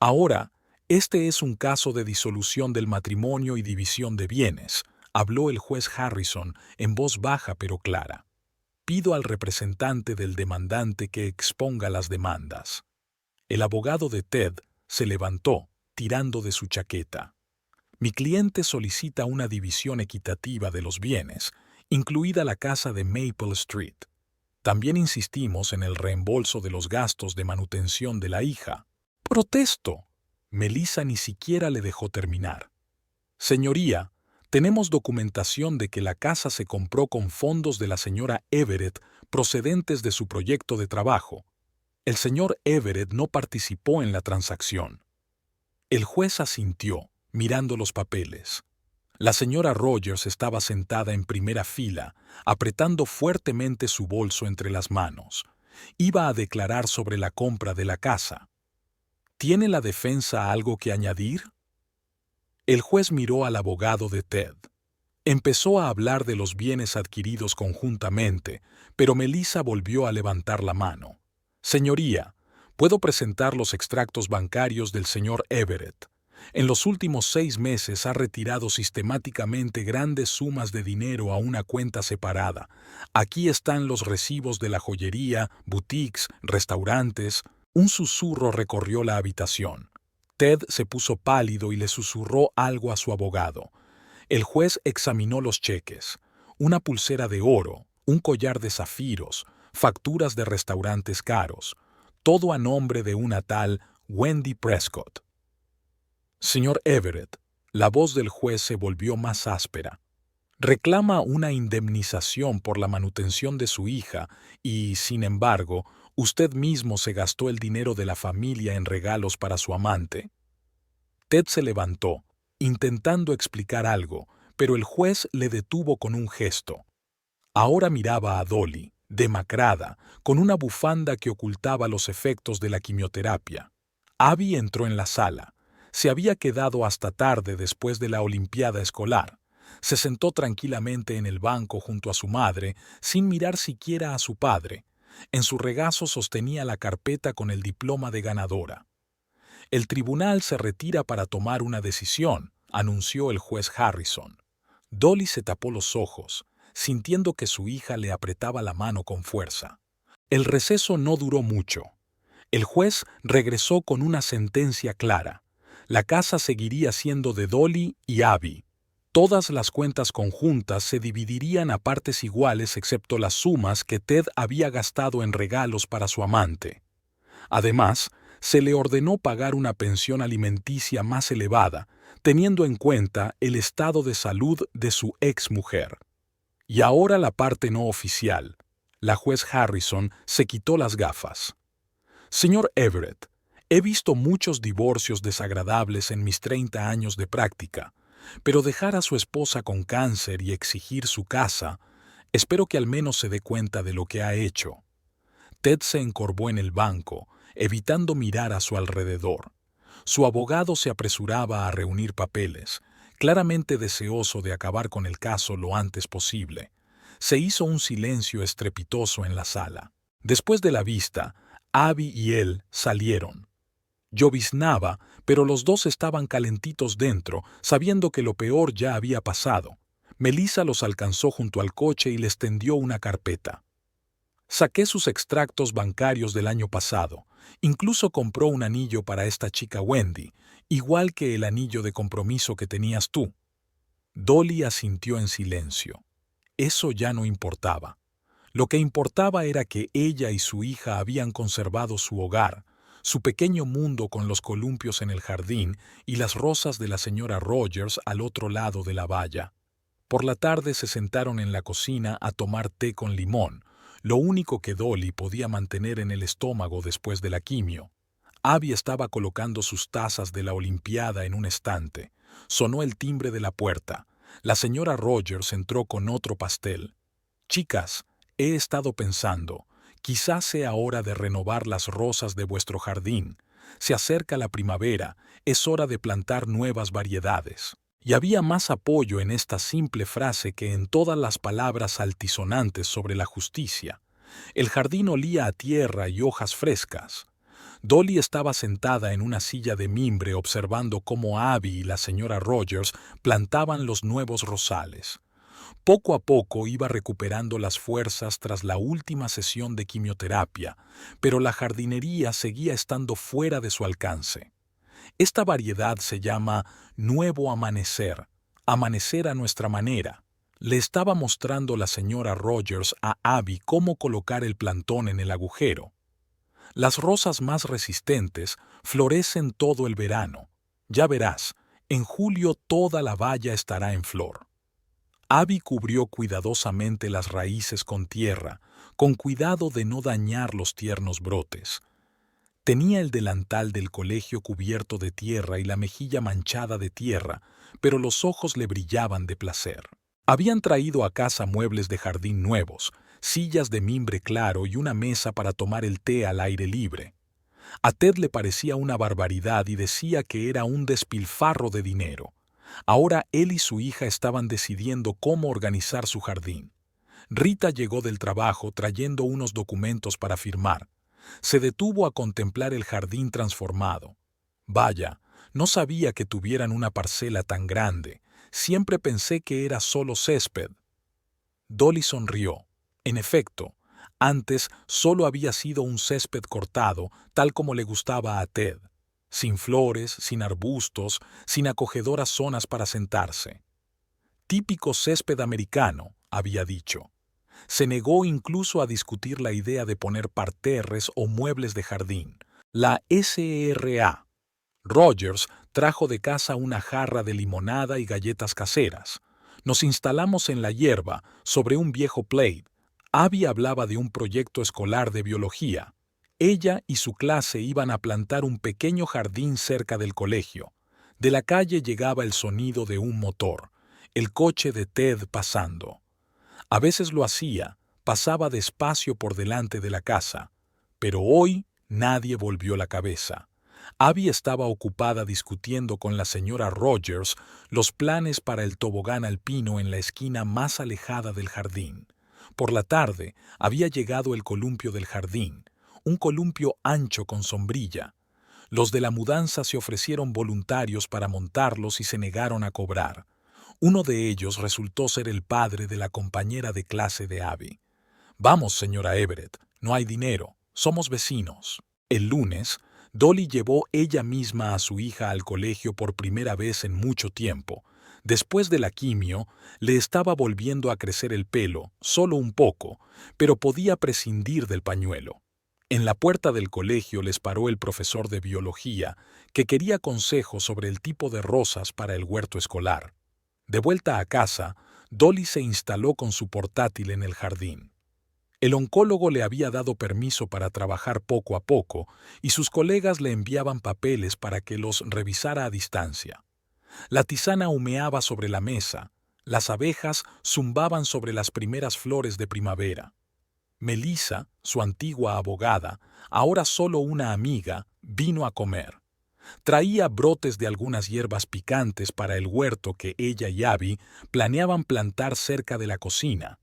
«Ahora, este es un caso de disolución del matrimonio y división de bienes», habló el juez Harrison en voz baja pero clara. «Pido al representante del demandante que exponga las demandas». El abogado de Ted se levantó, tirando de su chaqueta. «Mi cliente solicita una división equitativa de los bienes, incluida la casa de Maple Street. También insistimos en el reembolso de los gastos de manutención de la hija». «¡Protesto!». Melissa ni siquiera le dejó terminar. «Señoría, tenemos documentación de que la casa se compró con fondos de la señora Everett procedentes de su proyecto de trabajo. El señor Everett no participó en la transacción». El juez asintió, mirando los papeles. La señora Rogers estaba sentada en primera fila, apretando fuertemente su bolso entre las manos. Iba a declarar sobre la compra de la casa. ¿Tiene la defensa algo que añadir? El juez miró al abogado de Ted. Empezó a hablar de los bienes adquiridos conjuntamente, pero Melissa volvió a levantar la mano. «Señoría, puedo presentar los extractos bancarios del señor Everett. En los últimos 6 meses ha retirado sistemáticamente grandes sumas de dinero a una cuenta separada. Aquí están los recibos de la joyería, boutiques, restaurantes». Un susurro recorrió la habitación. Ted se puso pálido y le susurró algo a su abogado. El juez examinó los cheques. Una pulsera de oro, un collar de zafiros, facturas de restaurantes caros. Todo a nombre de una tal Wendy Prescott. «Señor Everett», la voz del juez se volvió más áspera. «Reclama una indemnización por la manutención de su hija y, sin embargo, usted mismo se gastó el dinero de la familia en regalos para su amante». Ted se levantó, intentando explicar algo, pero el juez le detuvo con un gesto. Ahora miraba a Dolly, demacrada, con una bufanda que ocultaba los efectos de la quimioterapia. Abby entró en la sala. Se había quedado hasta tarde después de la olimpiada escolar. Se sentó tranquilamente en el banco junto a su madre, sin mirar siquiera a su padre. En su regazo sostenía la carpeta con el diploma de ganadora. El tribunal se retira para tomar una decisión, anunció el juez Harrison. Dolly se tapó los ojos, sintiendo que su hija le apretaba la mano con fuerza. El receso no duró mucho. El juez regresó con una sentencia clara. La casa seguiría siendo de Dolly y Abby. Todas las cuentas conjuntas se dividirían a partes iguales excepto las sumas que Ted había gastado en regalos para su amante. Además, se le ordenó pagar una pensión alimenticia más elevada, teniendo en cuenta el estado de salud de su exmujer. Y ahora la parte no oficial. La juez Harrison se quitó las gafas. Señor Everett, he visto muchos divorcios desagradables en mis 30 años de práctica, pero dejar a su esposa con cáncer y exigir su casa, espero que al menos se dé cuenta de lo que ha hecho. Ted se encorvó en el banco, evitando mirar a su alrededor. Su abogado se apresuraba a reunir papeles, claramente deseoso de acabar con el caso lo antes posible. Se hizo un silencio estrepitoso en la sala. Después de la vista, Abby y él salieron. Lloviznaba, pero los dos estaban calentitos dentro, sabiendo que lo peor ya había pasado. Melissa los alcanzó junto al coche y les tendió una carpeta. Saqué sus extractos bancarios del año pasado. Incluso compró un anillo para esta chica Wendy, igual que el anillo de compromiso que tenías tú. Dolly asintió en silencio. Eso ya no importaba. Lo que importaba era que ella y su hija habían conservado su hogar, su pequeño mundo con los columpios en el jardín y las rosas de la señora Rogers al otro lado de la valla. Por la tarde se sentaron en la cocina a tomar té con limón, lo único que Dolly podía mantener en el estómago después de la quimio. Abby estaba colocando sus tazas de la olimpiada en un estante. Sonó el timbre de la puerta. La señora Rogers entró con otro pastel. «Chicas, he estado pensando, quizás sea hora de renovar las rosas de vuestro jardín. Se acerca la primavera, es hora de plantar nuevas variedades». Y había más apoyo en esta simple frase que en todas las palabras altisonantes sobre la justicia. El jardín olía a tierra y hojas frescas. Dolly estaba sentada en una silla de mimbre observando cómo Abby y la señora Rogers plantaban los nuevos rosales. Poco a poco iba recuperando las fuerzas tras la última sesión de quimioterapia, pero la jardinería seguía estando fuera de su alcance. Esta variedad se llama Nuevo Amanecer, amanecer a nuestra manera. Le estaba mostrando la señora Rogers a Abby cómo colocar el plantón en el agujero. Las rosas más resistentes florecen todo el verano. Ya verás, en julio toda la valla estará en flor. Abby cubrió cuidadosamente las raíces con tierra, con cuidado de no dañar los tiernos brotes. Tenía el delantal del colegio cubierto de tierra y la mejilla manchada de tierra, pero los ojos le brillaban de placer. Habían traído a casa muebles de jardín nuevos, sillas de mimbre claro y una mesa para tomar el té al aire libre. A Ted le parecía una barbaridad y decía que era un despilfarro de dinero. Ahora él y su hija estaban decidiendo cómo organizar su jardín. Rita llegó del trabajo trayendo unos documentos para firmar. Se detuvo a contemplar el jardín transformado. Vaya, no sabía que tuvieran una parcela tan grande. Siempre pensé que era solo césped. Dolly sonrió. En efecto, antes solo había sido un césped cortado, tal como le gustaba a Ted. Sin flores, sin arbustos, sin acogedoras zonas para sentarse. Típico césped americano, había dicho. Se negó incluso a discutir la idea de poner parterres o muebles de jardín. La SRA. Rogers trajo de casa una jarra de limonada y galletas caseras. Nos instalamos en la hierba, sobre un viejo plate. Abby hablaba de un proyecto escolar de biología. Ella y su clase iban a plantar un pequeño jardín cerca del colegio. De la calle llegaba el sonido de un motor, el coche de Ted pasando. A veces lo hacía, pasaba despacio por delante de la casa. Pero hoy nadie volvió la cabeza. Abby estaba ocupada discutiendo con la señora Rogers los planes para el tobogán alpino en la esquina más alejada del jardín. Por la tarde había llegado el columpio del jardín, un columpio ancho con sombrilla. Los de la mudanza se ofrecieron voluntarios para montarlos y se negaron a cobrar. Uno de ellos resultó ser el padre de la compañera de clase de Abby. «Vamos, señora Everett, no hay dinero, somos vecinos». El lunes, Dolly llevó ella misma a su hija al colegio por primera vez en mucho tiempo. Después de la quimio, le estaba volviendo a crecer el pelo, solo un poco, pero podía prescindir del pañuelo. En la puerta del colegio les paró el profesor de biología, que quería consejos sobre el tipo de rosas para el huerto escolar. De vuelta a casa, Dolly se instaló con su portátil en el jardín. El oncólogo le había dado permiso para trabajar poco a poco y sus colegas le enviaban papeles para que los revisara a distancia. La tisana humeaba sobre la mesa, las abejas zumbaban sobre las primeras flores de primavera. Melissa, su antigua abogada, ahora solo una amiga, vino a comer. Traía brotes de algunas hierbas picantes para el huerto que ella y Abby planeaban plantar cerca de la cocina.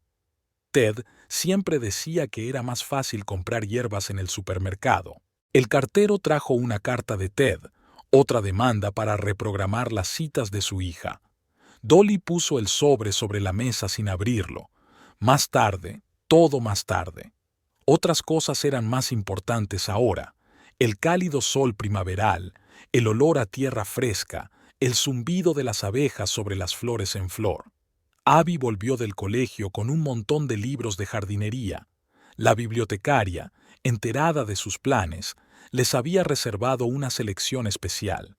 Ted siempre decía que era más fácil comprar hierbas en el supermercado. El cartero trajo una carta de Ted, otra demanda para reprogramar las citas de su hija. Dolly puso el sobre la mesa sin abrirlo. Más tarde, todo más tarde. Otras cosas eran más importantes ahora. El cálido sol primaveral, el olor a tierra fresca, el zumbido de las abejas sobre las flores en flor. Abby volvió del colegio con un montón de libros de jardinería. La bibliotecaria, enterada de sus planes, les había reservado una selección especial.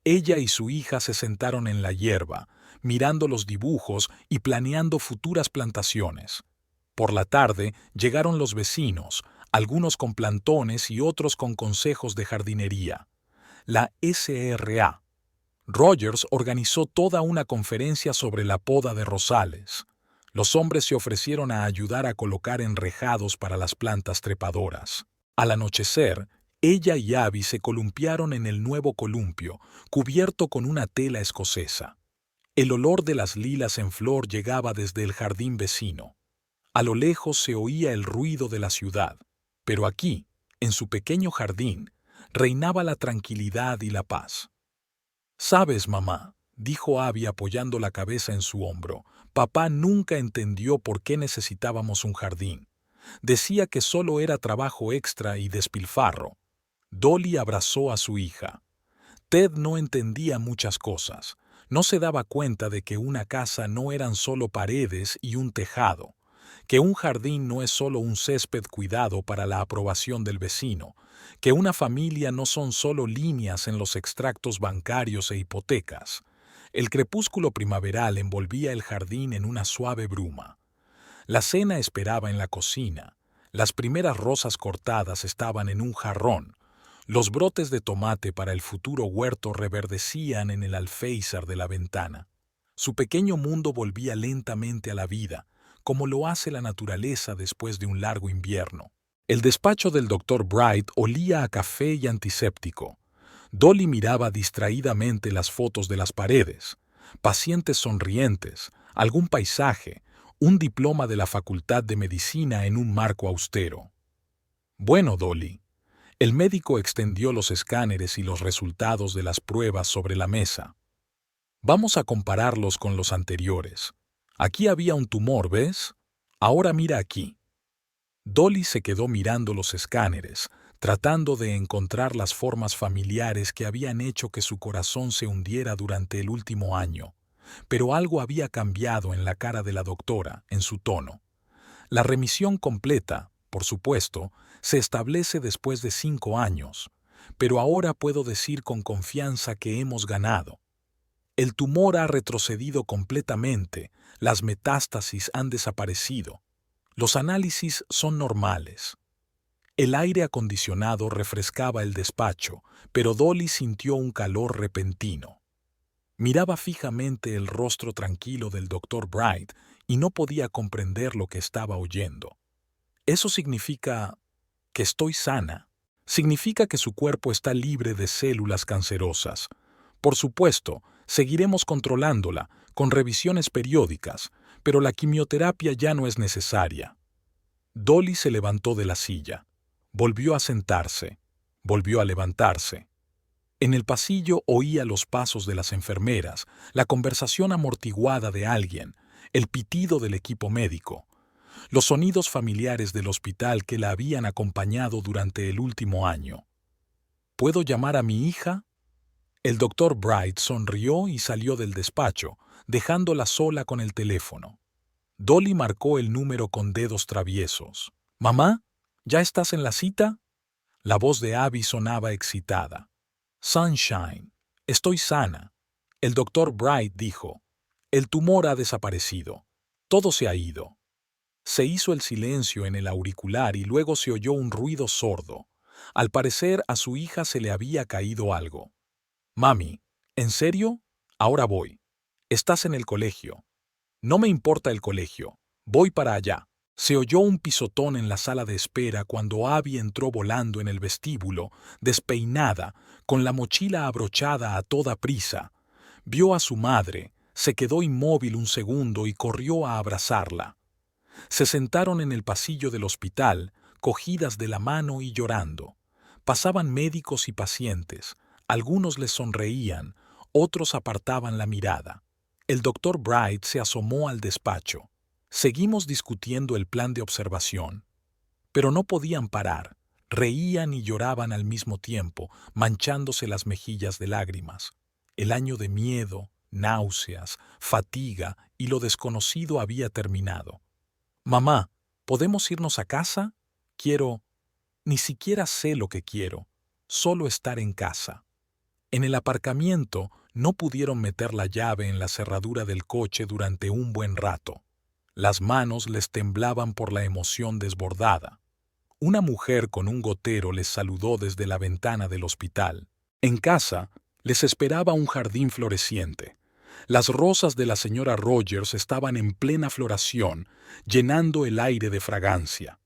Ella y su hija se sentaron en la hierba, mirando los dibujos y planeando futuras plantaciones. Por la tarde llegaron los vecinos, algunos con plantones y otros con consejos de jardinería. La SRA. Rogers organizó toda una conferencia sobre la poda de rosales. Los hombres se ofrecieron a ayudar a colocar enrejados para las plantas trepadoras. Al anochecer, ella y Abby se columpiaron en el nuevo columpio, cubierto con una tela escocesa. El olor de las lilas en flor llegaba desde el jardín vecino. A lo lejos se oía el ruido de la ciudad, pero aquí, en su pequeño jardín, reinaba la tranquilidad y la paz. «Sabes, mamá», dijo Abby apoyando la cabeza en su hombro, «papá nunca entendió por qué necesitábamos un jardín. Decía que solo era trabajo extra y despilfarro». Dolly abrazó a su hija. Ted no entendía muchas cosas. No se daba cuenta de que una casa no eran solo paredes y un tejado, que un jardín no es solo un césped cuidado para la aprobación del vecino, que una familia no son solo líneas en los extractos bancarios e hipotecas. El crepúsculo primaveral envolvía el jardín en una suave bruma. La cena esperaba en la cocina. Las primeras rosas cortadas estaban en un jarrón. Los brotes de tomate para el futuro huerto reverdecían en el alféizar de la ventana. Su pequeño mundo volvía lentamente a la vida, como lo hace la naturaleza después de un largo invierno. El despacho del Dr. Bright olía a café y antiséptico. Dolly miraba distraídamente las fotos de las paredes, pacientes sonrientes, algún paisaje, un diploma de la Facultad de Medicina en un marco austero. «Bueno, Dolly». El médico extendió los escáneres y los resultados de las pruebas sobre la mesa. «Vamos a compararlos con los anteriores. Aquí había un tumor, ¿ves? Ahora mira aquí». Dolly se quedó mirando los escáneres, tratando de encontrar las formas familiares que habían hecho que su corazón se hundiera durante el último año. Pero algo había cambiado en la cara de la doctora, en su tono. La remisión completa, por supuesto, se establece después de 5 años, pero ahora puedo decir con confianza que hemos ganado. El tumor ha retrocedido completamente, las metástasis han desaparecido. Los análisis son normales. El aire acondicionado refrescaba el despacho, pero Dolly sintió un calor repentino. Miraba fijamente el rostro tranquilo del Dr. Bright y no podía comprender lo que estaba oyendo. «Eso significa que estoy sana». Significa que su cuerpo está libre de células cancerosas. Por supuesto, seguiremos controlándola con revisiones periódicas, pero la quimioterapia ya no es necesaria. Dolly se levantó de la silla. Volvió a sentarse. Volvió a levantarse. En el pasillo oía los pasos de las enfermeras, la conversación amortiguada de alguien, el pitido del equipo médico, los sonidos familiares del hospital que la habían acompañado durante el último año. ¿Puedo llamar a mi hija? El doctor Bright sonrió y salió del despacho, dejándola sola con el teléfono. Dolly marcó el número con dedos traviesos. «¿Mamá? ¿Ya estás en la cita?» La voz de Abby sonaba excitada. «Sunshine, estoy sana». El doctor Bright dijo, «El tumor ha desaparecido. Todo se ha ido». Se hizo el silencio en el auricular y luego se oyó un ruido sordo. Al parecer a su hija se le había caído algo. «Mami, ¿en serio? Ahora voy. Estás en el colegio». «No me importa el colegio. Voy para allá». Se oyó un pisotón en la sala de espera cuando Abby entró volando en el vestíbulo, despeinada, con la mochila abrochada a toda prisa. Vio a su madre, se quedó inmóvil un segundo y corrió a abrazarla. Se sentaron en el pasillo del hospital, cogidas de la mano y llorando. Pasaban médicos y pacientes. Algunos les sonreían, otros apartaban la mirada. El doctor Bright se asomó al despacho. Seguimos discutiendo el plan de observación. Pero no podían parar. Reían y lloraban al mismo tiempo, manchándose las mejillas de lágrimas. El año de miedo, náuseas, fatiga y lo desconocido había terminado. «Mamá, ¿podemos irnos a casa? Quiero... Ni siquiera sé lo que quiero. Solo estar en casa». En el aparcamiento no pudieron meter la llave en la cerradura del coche durante un buen rato. Las manos les temblaban por la emoción desbordada. Una mujer con un gotero les saludó desde la ventana del hospital. En casa les esperaba un jardín floreciente. Las rosas de la señora Rogers estaban en plena floración, llenando el aire de fragancia.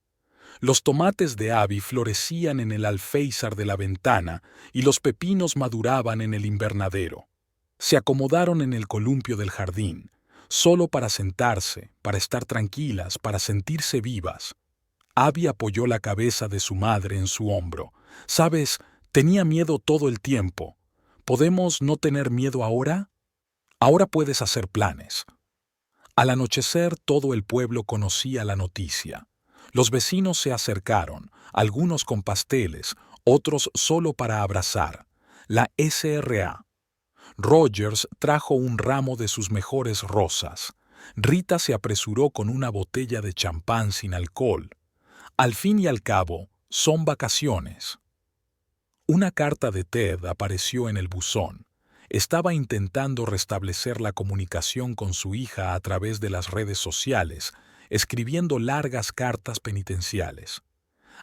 Los tomates de Abby florecían en el alféizar de la ventana y los pepinos maduraban en el invernadero. Se acomodaron en el columpio del jardín, solo para sentarse, para estar tranquilas, para sentirse vivas. Abby apoyó la cabeza de su madre en su hombro. «¿Sabes? Tenía miedo todo el tiempo. ¿Podemos no tener miedo ahora? Ahora puedes hacer planes». Al anochecer todo el pueblo conocía la noticia. Los vecinos se acercaron, algunos con pasteles, otros solo para abrazar. La SRA. Rogers trajo un ramo de sus mejores rosas. Rita se apresuró con una botella de champán sin alcohol. Al fin y al cabo, son vacaciones. Una carta de Ted apareció en el buzón. Estaba intentando restablecer la comunicación con su hija a través de las redes sociales, escribiendo largas cartas penitenciales.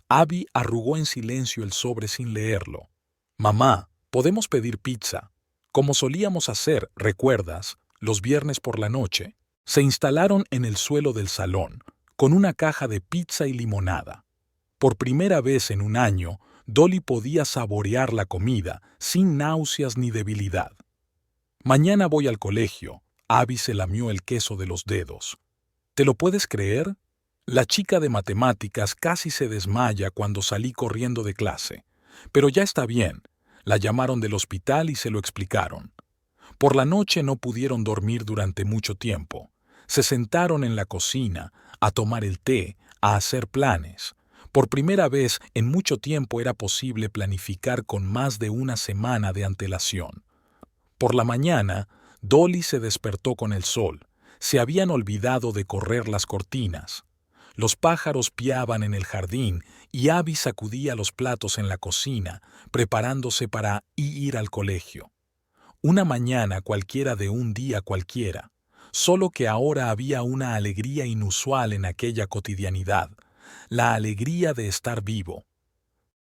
Abby arrugó en silencio el sobre sin leerlo. «Mamá, ¿podemos pedir pizza? Como solíamos hacer, ¿recuerdas? Los viernes por la noche». Se instalaron en el suelo del salón, con una caja de pizza y limonada. Por primera vez en un año, Dolly podía saborear la comida sin náuseas ni debilidad. «Mañana voy al colegio». Abby se lamió el queso de los dedos. ¿Te lo puedes creer? La chica de matemáticas casi se desmaya cuando salí corriendo de clase. Pero ya está bien. La llamaron del hospital y se lo explicaron. Por la noche no pudieron dormir durante mucho tiempo. Se sentaron en la cocina, a tomar el té, a hacer planes. Por primera vez en mucho tiempo era posible planificar con más de una semana de antelación. Por la mañana, Dolly se despertó con el sol. Se habían olvidado de correr las cortinas. Los pájaros piaban en el jardín y Abby sacudía los platos en la cocina, preparándose para ir al colegio. Una mañana cualquiera de un día cualquiera, solo que ahora había una alegría inusual en aquella cotidianidad, la alegría de estar vivo.